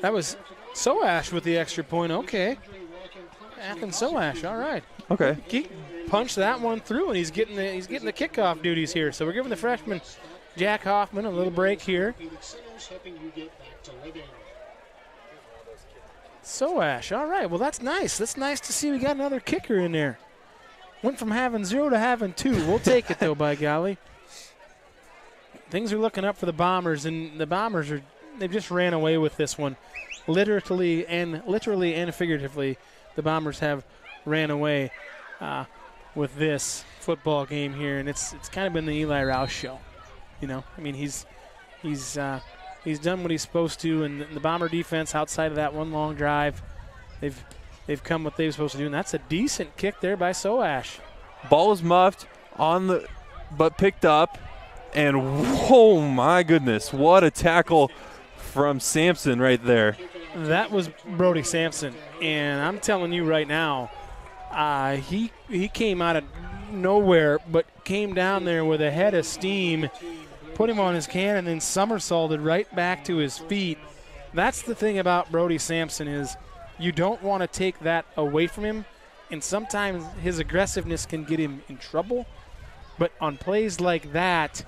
That was Soash with the extra point. Okay. Athens Soash. All right. Okay. He punched that one through, and he's getting the kickoff duties here. So we're giving the freshman Jack Hoffman a little break here. Soash. All right. Well, that's nice. That's nice to see we got another kicker in there. Went from having 0 to having 2. We'll take it, though, by golly. Things are looking up for the Bombers, and the Bombers they've just ran away with this one. Literally and figuratively, the Bombers have ran away with this football game here, and it's kind of been the Eli Rouse show. You know, I mean, he's done what he's supposed to, and the Bomber defense outside of that one long drive, they've come what they were supposed to do, and that's a decent kick there by Soash. Ball is muffed but picked up, and oh my goodness, what a tackle from Sampson right there. That was Brody Sampson, and I'm telling you right now, he came out of nowhere, but came down there with a head of steam, put him on his can, and then somersaulted right back to his feet. That's the thing about Brody Sampson is you don't want to take that away from him, and sometimes his aggressiveness can get him in trouble, but on plays like that,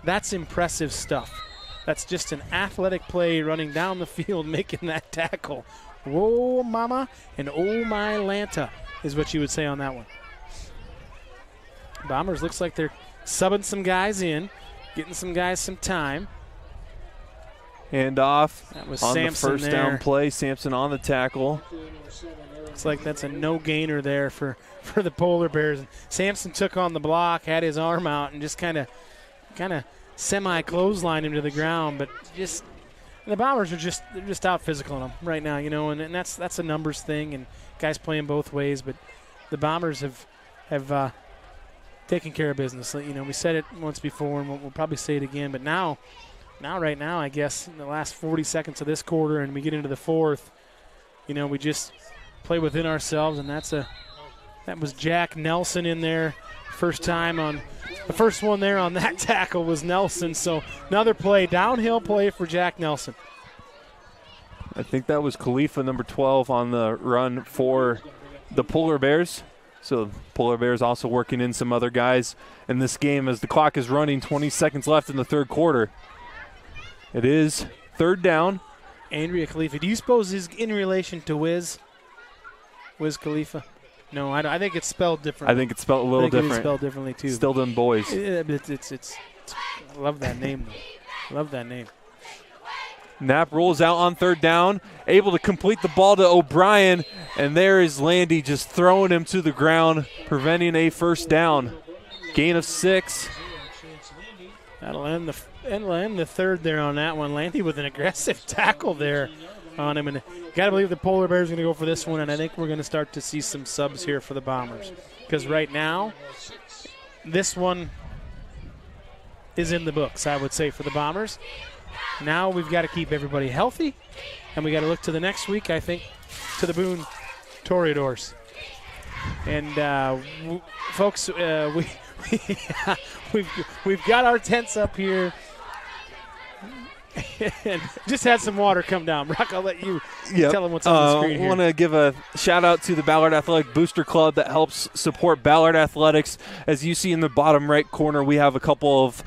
that's impressive stuff. That's just an athletic play running down the field, making that tackle. Whoa, mama, and oh, my Lanta is what you would say on that one. Bombers looks like they're subbing some guys in, getting some guys some time. Hand off that was on Sampson the first there. Down play. Sampson on the tackle. Looks like that's a no-gainer there for the Polar Bears. And Sampson took on the block, had his arm out, and just kind of semi-clothesline him to the ground, but just the Bombers are just out physicaling him right now, you know, and that's a numbers thing, and guys playing both ways, but the Bombers have taken care of business. You know, we said it once before, and we'll probably say it again, but now right now, I guess in the last 40 seconds of this quarter, and we get into the fourth, you know, we just play within ourselves, and that was Jack Nelson in there. First time on the first one there on that tackle was Nelson. So another play, downhill play for Jack Nelson. I think that was Khalifa, number 12, on the run for the Polar Bears. So Polar Bears also working in some other guys in this game as the clock is running, 20 seconds left in the third quarter. It is 3rd down. Andrea Khalifa, do you suppose he's in relation to Wiz Khalifa? No, I think it's spelled differently. I think it's spelled a little different. It's spelled differently too. Still them boys. It's I love that name though. Love that name. Knapp rolls out on 3rd down, able to complete the ball to O'Brien, and there is Landy just throwing him to the ground, preventing a 1st down. Gain of 6. That'll end the third there on that one. Landy with an aggressive tackle there on him. And got to believe the Polar Bears are going to go for this one, and I think we're going to start to see some subs here for the Bombers. Because right now, this one is in the books, I would say, for the Bombers. Now we've got to keep everybody healthy, and we got to look to the next week, I think, to the Boone Toreadors. And folks, we've got our tents up here. And just had some water come down. Brock, I'll let you tell them what's on the screen here. I want to give a shout-out to the Ballard Athletic Booster Club that helps support Ballard Athletics. As you see in the bottom right corner, we have a couple of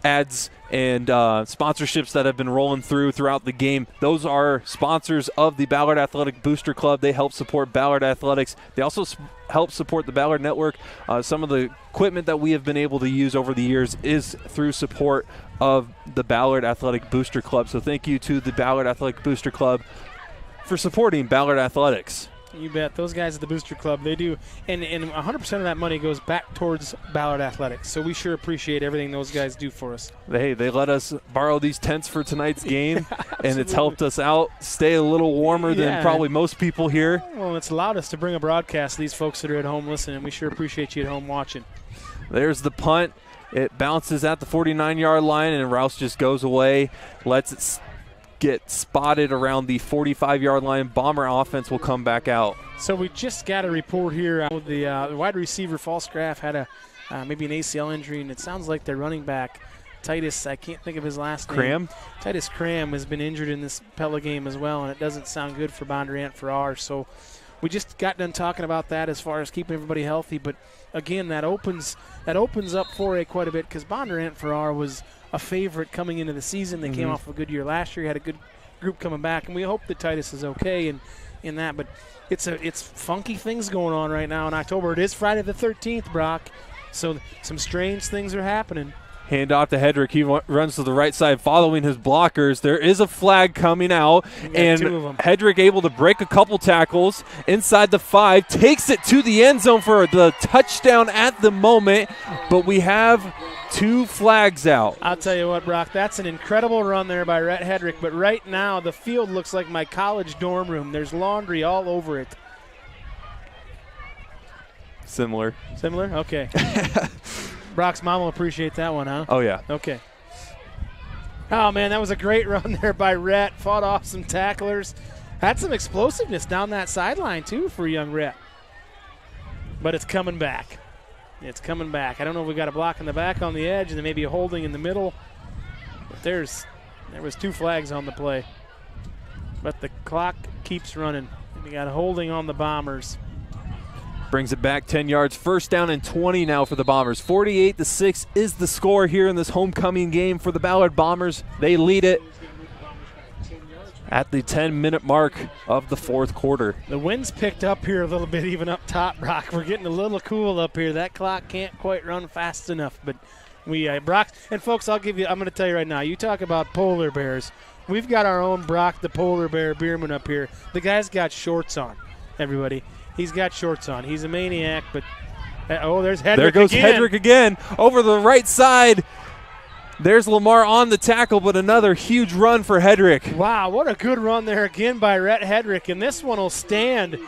ads and sponsorships that have been rolling throughout the game. Those are sponsors of the Ballard Athletic Booster Club. They help support Ballard Athletics. They also help support the Ballard Network. Some of the equipment that we have been able to use over the years is through support of the Ballard Athletic Booster Club. So thank you to the Ballard Athletic Booster Club for supporting Ballard Athletics. You bet. Those guys at the Booster Club, they do. And 100% of that money goes back towards Ballard Athletics. So we sure appreciate everything those guys do for us. They let us borrow these tents for tonight's game, and it's helped us out stay a little warmer than probably most people here. Well, it's allowed us to bring a broadcast to these folks that are at home listening. We sure appreciate you at home watching. There's the punt. It bounces at the 49-yard line, and Rouse just goes away, lets it get spotted around the 45-yard line. Bomber offense will come back out. So we just got a report here with the wide receiver Falsgraf had maybe an ACL injury, and it sounds like their running back Titus, I can't think of his last name. Titus Cram has been injured in this Pella game as well, and it doesn't sound good for Bondurant for ours. So we just got done talking about that as far as keeping everybody healthy, but again, that opens up Foray quite a bit because Bondurant for our was a favorite coming into the season. They came off a good year last year, had a good group coming back, and we hope that Titus is okay in that. But it's funky things going on right now in October. It is Friday the 13th, Brock, so some strange things are happening. Hand off to Hedrick. He runs to the right side following his blockers. There is a flag coming out, and Hedrick able to break a couple tackles inside the 5, takes it to the end zone for the touchdown at the moment, but we have 2 flags out. I'll tell you what, Brock, that's an incredible run there by Rhett Hedrick, but right now the field looks like my college dorm room. There's laundry all over it. Similar? Okay. Brock's mom will appreciate that one, huh? Oh, yeah. Okay. Oh, man, that was a great run there by Rhett. Fought off some tacklers. Had some explosiveness down that sideline, too, for young Rhett. But it's coming back. I don't know if we got a block in the back on the edge and then maybe a holding in the middle. But there was 2 flags on the play. But the clock keeps running. We got a holding on the Bombers. Brings it back 10 yards. First down and 20 now for the Bombers. 48-6 is the score here in this homecoming game for the Ballard Bombers. They lead it at the 10-minute mark of the 4th quarter. The wind's picked up here a little bit, even up top, Brock. We're getting a little cool up here. That clock can't quite run fast enough, but Brock, and folks, I'm going to tell you right now, you talk about polar bears. We've got our own Brock the Polar Bear Bierman up here. The guy's got shorts on, everybody. He's got shorts on. He's a maniac, but there's Hedrick. There goes Hedrick again over the right side. There's Lamar on the tackle, but another huge run for Hedrick. Wow, what a good run there again by Rhett Hedrick, and this one will stand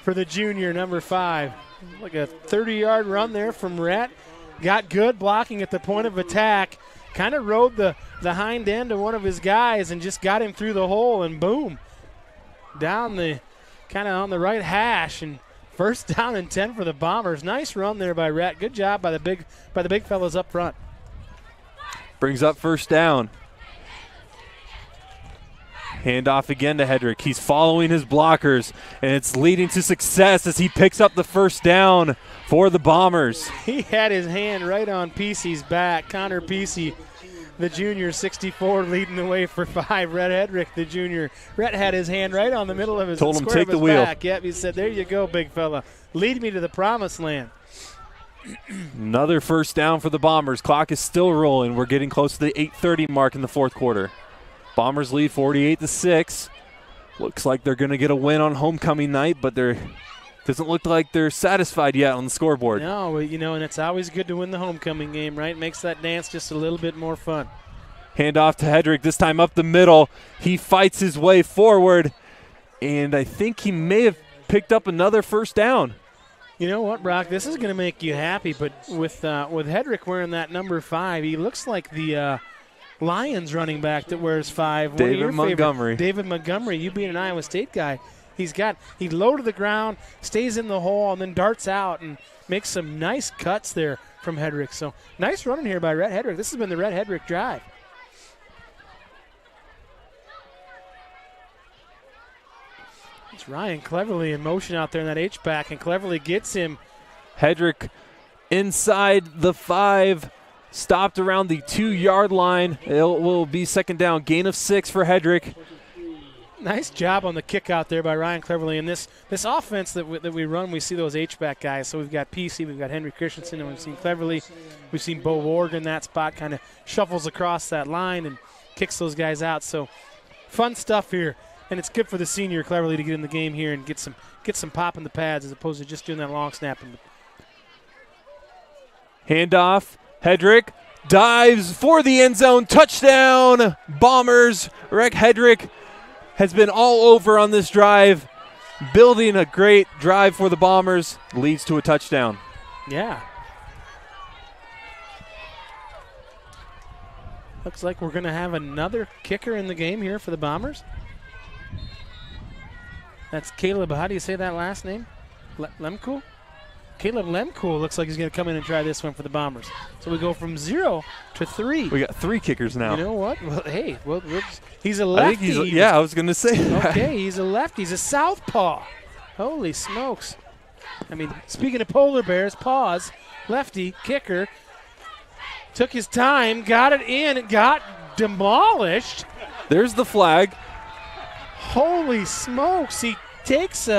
for the junior, number 5. Like a 30-yard run there from Rhett. Got good blocking at the point of attack. Kind of rode the hind end of one of his guys and just got him through the hole, and boom, down the kind of on the right hash, and first down and 10 for the Bombers. Nice run there by Rhett. Good job by the big fellas up front. Brings up first down. Hand off again to Hedrick. He's following his blockers, and it's leading to success as he picks up the first down for the Bombers. He had his hand right on Pesey's back. Connor Pesey, the junior, 64, leading the way for 5. Rhett Hedrick, the junior. Rhett had his hand right on the middle of his Told him take the wheel. Back. Yep, he said, there you go, big fella. Lead me to the promised land. Another first down for the Bombers. Clock is still rolling. We're getting close to the 8:30 mark in the 4th quarter. Bombers lead 48-6. Looks like they're going to get a win on homecoming night, but they're Doesn't look like they're satisfied yet on the scoreboard. No, and it's always good to win the homecoming game, right? Makes that dance just a little bit more fun. Hand off to Hedrick, this time up the middle. He fights his way forward, and I think he may have picked up another first down. You know what, Brock? This is going to make you happy, but with Hedrick wearing that number 5, he looks like the Lions running back that wears 5. David Montgomery. David Montgomery, you being an Iowa State guy. He low to the ground, stays in the hole, and then darts out and makes some nice cuts there from Hedrick. So nice running here by Rhett Hedrick. This has been the Rhett Hedrick drive. It's Ryan Cleverly in motion out there in that H-back, and Cleverly gets him. Hedrick inside the 5, stopped around the 2-yard line. It will be second down, gain of 6 for Hedrick. Nice job on the kick out there by Ryan Cleverly. And this offense that we run, we see those H-back guys. So we've got PC, we've got Henry Christensen, and we've seen Cleverly. We've seen Bo Ward in that spot, kind of shuffles across that line and kicks those guys out. So fun stuff here. And it's good for the senior Cleverly to get in the game here and get some pop in the pads as opposed to just doing that long snap. Handoff. Hedrick dives for the end zone. Touchdown, Bombers. Rick Hedrick has been all over on this drive, building a great drive for the Bombers. Leads to a touchdown. Yeah. Looks like we're going to have another kicker in the game here for the Bombers. That's Caleb. How do you say that last name? Lemkool? Caleb Lemkool looks like he's going to come in and try this one for the Bombers. So we go from 0 to 3. We got 3 kickers now. You know what? Well, hey, he's a lefty. I was going to say that. Okay, he's a lefty. He's a southpaw. Holy smokes. I mean, speaking of polar bears, paws, lefty, kicker, took his time, got it in, got demolished. There's the flag. Holy smokes. He takes he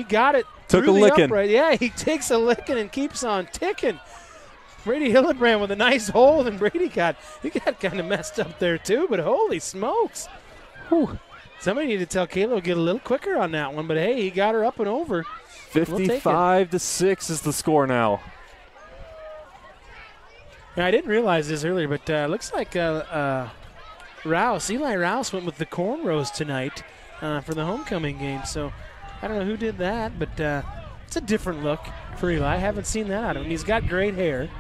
got it. Took a the licking. Upright. Yeah, he takes a licking and keeps on ticking. Brady Hillenbrand with a nice hold, and Brady got kind of messed up there too, but holy smokes. Whew. Somebody needed to tell Caleb to get a little quicker on that one, but hey, he got her up and over. 55-6 is the score now. Yeah, I didn't realize this earlier, but looks like Eli Rouse went with the cornrows tonight for the homecoming game. So I don't know who did that, but it's a different look for Eli. I haven't seen that out of him. He's got great hair.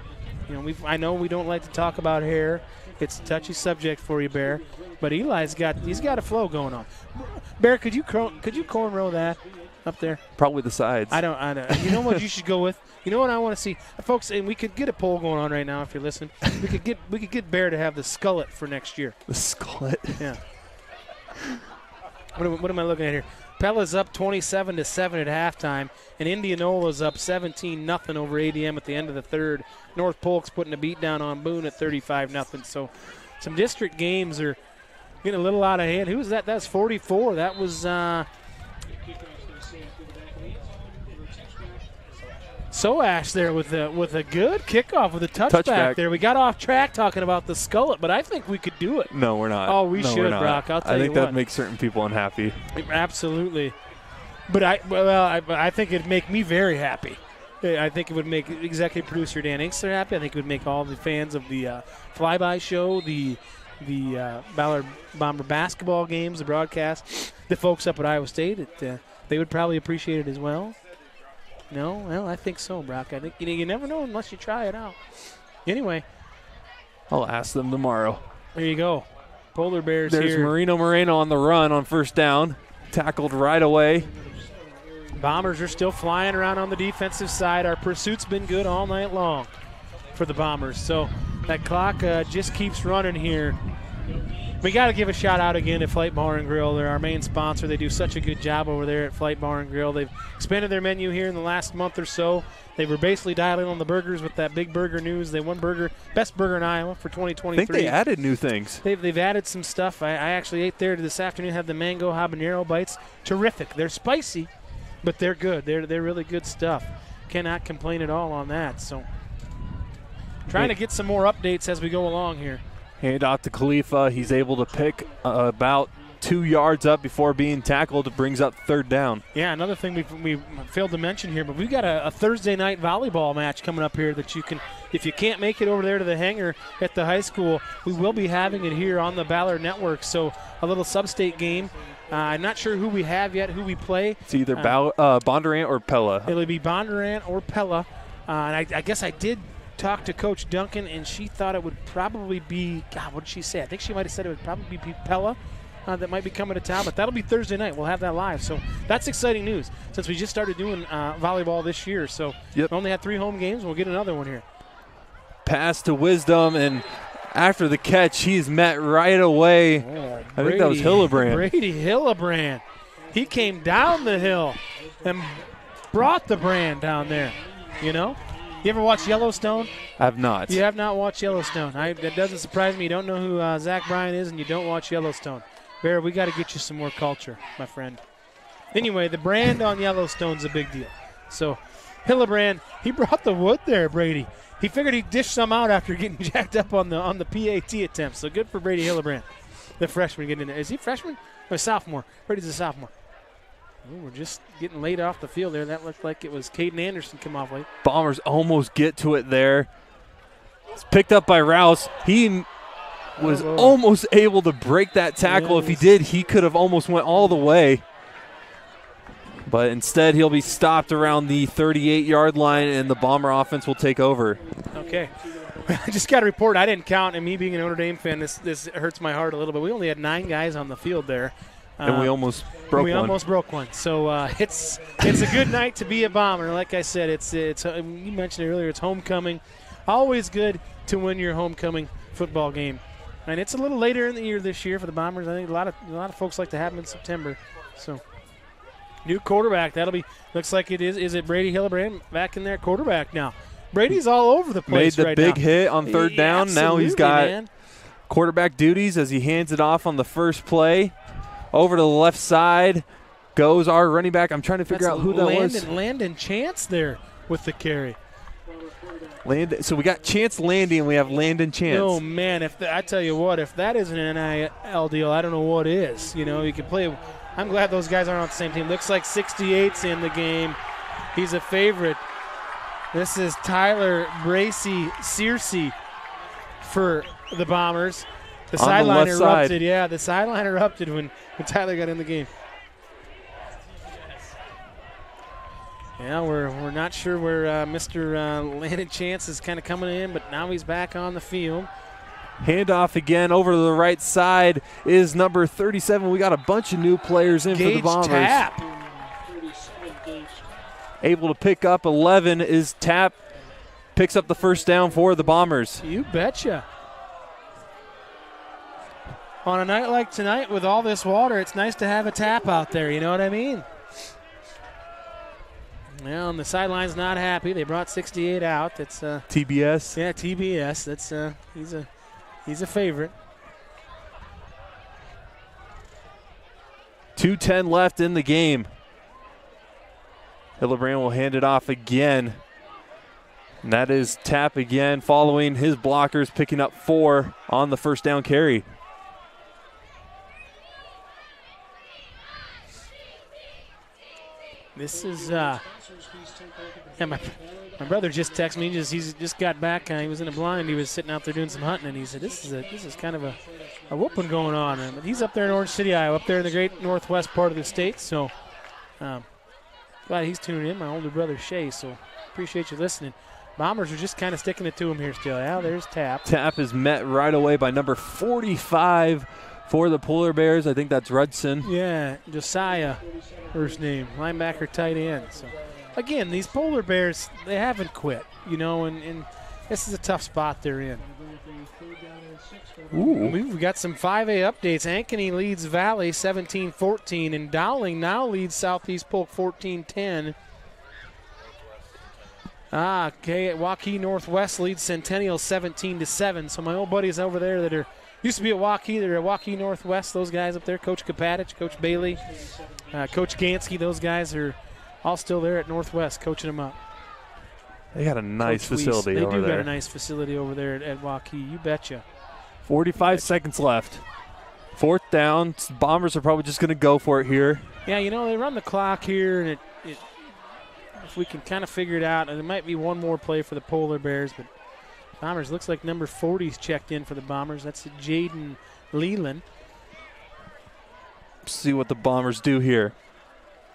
You know, I know we don't like to talk about hair. It's a touchy subject for you, Bear. But he's got a flow going on. Bear, could you cornrow that up there? Probably the sides. I don't. You know what you should go with? You know what I want to see, folks. And we could get a poll going on right now if you're listening. We could get Bear to have the skullet for next year. The skullet. Yeah. What am I looking at here? Pella's up 27-7 at halftime, and Indianola's up 17-0 over ADM at the end of the third. North Polk's putting a beat down on Boone at 35-0. So some district games are getting a little out of hand. Who was that? That's 44. That was Soash there with a good kickoff with a touchback there. We got off track talking about the skullet, but I think we could do it. No, we're not. Oh, we should, Brock. I'll tell you what. I think that makes certain people unhappy. Absolutely. But I think it'd make me very happy. I think it would make executive producer Dan Inkster happy. I think it would make all the fans of the Flyby show, the Ballard Bomber basketball games, the broadcast, the folks up at Iowa State, they would probably appreciate it as well. No? Well, I think so, Brock. I think you never know unless you try it out. Anyway. I'll ask them tomorrow. There you go. Polar Bears here. There's Marino Moreno on the run on first down. Tackled right away. Bombers are still flying around on the defensive side. Our pursuit's been good all night long for the Bombers. So that clock just keeps running here. We got to give a shout out again to Flight Bar and Grill. They're our main sponsor. They do such a good job over there at Flight Bar and Grill. They've expanded their menu here in the last month or so. They were basically dialing on the burgers with that big burger news. They won best burger in Iowa for 2023. I think they added new things. They've added some stuff. I actually ate there this afternoon, had the mango habanero bites. Terrific. They're spicy, but they're good. They're really good stuff. Cannot complain at all on that. So trying to get some more updates as we go along here. Hand off to Khalifa. He's able to pick about 2 yards up before being tackled. It brings up 3rd down. Yeah, another thing we failed to mention here, but we've got a Thursday night volleyball match coming up here that you can, if you can't make it over there to the hangar at the high school, we will be having it here on the Ballard Network. So a little sub-state game. I'm not sure who we have yet, who we play. It's either Bondurant or Pella. It'll be Bondurant or Pella. And I guess I did talk to Coach Duncan, and she thought it would probably be, God, what did she say? I think she might have said it would probably be Pella that might be coming to town, but that'll be Thursday night. We'll have that live. So that's exciting news since we just started doing volleyball this year. So we only had 3 home games. We'll get another one here. Pass to Wisdom, and after the catch, he's met right away. I think that was Hillebrand. Brady Hillebrand. He came down the hill and brought the brand down there, you know? You ever watch Yellowstone? I have not. You have not watched Yellowstone. That doesn't surprise me. You don't know who Zach Bryan is, and you don't watch Yellowstone. Bear, we got to get you some more culture, my friend. Anyway, the brand on Yellowstone's a big deal. So Hillebrand, he brought the wood there, Brady. He figured he'd dish some out after getting jacked up on the PAT attempt. So good for Brady Hillebrand, the freshman getting in there. Is he a freshman or a sophomore? Brady's a sophomore. Ooh, we're just getting laid off the field there. That looked like it was Caden Anderson come off late. Bombers almost get to it there. It's picked up by Rouse. He was almost able to break that tackle. If he did, he could have almost went all the way. But instead, he'll be stopped around the 38-yard line, and the Bomber offense will take over. Okay. I just got a report. I didn't count, and me being a Notre Dame fan, this hurts my heart a little bit. We only had 9 guys on the field there. And we almost broke one. So it's a good night to be a Bomber. Like I said, it's you mentioned it earlier, it's homecoming. Always good to win your homecoming football game. And it's a little later in the year this year for the Bombers. I think a lot of folks like to have them in September. So new quarterback. Looks like it is. Is it Brady Hillebrand back in there? Quarterback now. Brady's all over the place right now. Made the big hit on 3rd down. Now he's got quarterback duties as he hands it off on the first play. Over to the left side goes our running back. I'm trying to figure out who that was. Landon Chance there with the carry. So we got Chance Landy and we have Landon Chance. Oh, man, I tell you what, if that isn't an NIL deal, I don't know what is. You know, you can play. I'm glad those guys aren't on the same team. Looks like 68's in the game. He's a favorite. This is Tyler Bracey Searcy for the Bombers. The sideline erupted. Yeah, the sideline erupted when Tyler got in the game. Yeah, we're not sure where Mr. Landon Chance is kind of coming in, but now he's back on the field. Handoff again over to the right side is number 37. We got a bunch of new players in for the Bombers. Tapp. Able to pick up 11 is Tapp. Picks up the first down for the Bombers. You betcha. On a night like tonight with all this water, it's nice to have a Tapp out there, you know what I mean? Well, and the sideline's not happy. They brought 68 out. That's TBS. Yeah, TBS. That's he's a favorite. 2:10 left in the game. Hillebrand will hand it off again. And that is Tapp again, following his blockers, picking up 4 on the first down carry. This is my brother just texted me. He's just got back. He was in a blind. He was sitting out there doing some hunting, and he said, "This is kind of a whooping going on." And he's up there in Orange City, Iowa, up there in the great northwest part of the state. So glad he's tuning in. My older brother Shay. So appreciate you listening. Bombers are just kind of sticking it to him here still. Yeah, there's Tapp. Tapp is met right away by number 45 for the Polar Bears. I think that's Rudson. Yeah, Josiah, first name, linebacker, tight end. So, again, these Polar Bears, they haven't quit, you know, and this is a tough spot they're in. Ooh. We've got some 5A updates. Ankeny leads Valley 17-14, and Dowling now leads Southeast Polk 14-10. Okay, Waukee Northwest leads Centennial 17-7. So my old buddies over there that are used to be at Waukee, they're at Waukee Northwest. Those guys up there, Coach Kapatich, Coach Bailey, Coach Gansky, those guys are all still there at Northwest coaching them up. They got a nice facility over there. They do got a nice facility over there at Waukee, you betcha. 45 seconds left. 4th down. Bombers are probably just going to go for it here. Yeah, they run the clock here, and if we can kind of figure it out, and there might be one more play for the Polar Bears, but Bombers, looks like number 40's checked in for the Bombers. That's Jaden Leland. See what the Bombers do here.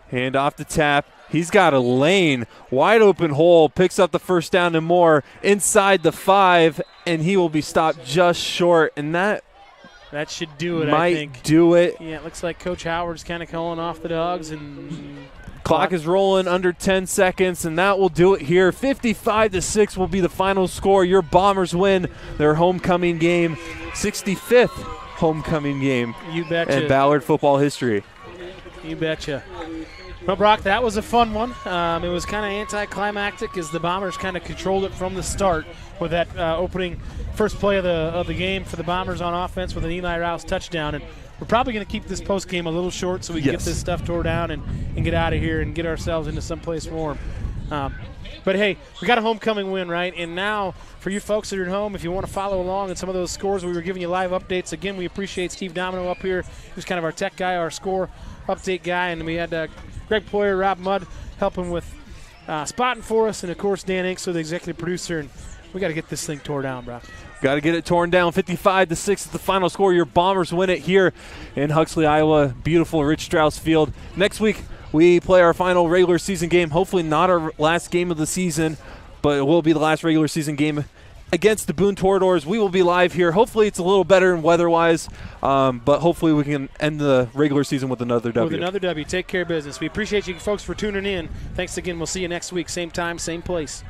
Hand off the tap. He's got a lane. Wide open hole. Picks up the 1st down and more. Inside the 5, and he will be stopped just short. And that should do it, might I think. do it. Yeah, it looks like Coach Howard's kind of calling off the Dogs. And clock is rolling under 10 seconds, and that will do it here. 55-6 will be the final score. Your Bombers win their homecoming game. 65th homecoming game you betcha. in Ballard football history. You betcha. Well, Brock, that was a fun one. It was kind of anticlimactic as the Bombers kind of controlled it from the start with that opening first play of the game for the Bombers on offense with an Eli Rouse touchdown. And we're probably going to keep this post game a little short so we can get this stuff tore down and get out of here and get ourselves into someplace warm. But, hey, we got a homecoming win, right? And now for you folks that are at home, if you want to follow along in some of those scores, we were giving you live updates. Again, we appreciate Steve Domino up here, who's kind of our tech guy, our score update guy. And we had Greg Poyer, Rob Mudd helping with spotting for us. And, of course, Dan Inkster, the executive producer. And we got to get this thing tore down, bro. Got to get it torn down. 55-6 is the final score. Your Bombers win it here in Huxley, Iowa. Beautiful Rich Strauss Field. Next week, we play our final regular season game. Hopefully not our last game of the season, but it will be the last regular season game against the Boone Toradors. We will be live here. Hopefully it's a little better weather-wise, but hopefully we can end the regular season with another W. With another W. Take care of business. We appreciate you folks for tuning in. Thanks again. We'll see you next week. Same time, same place.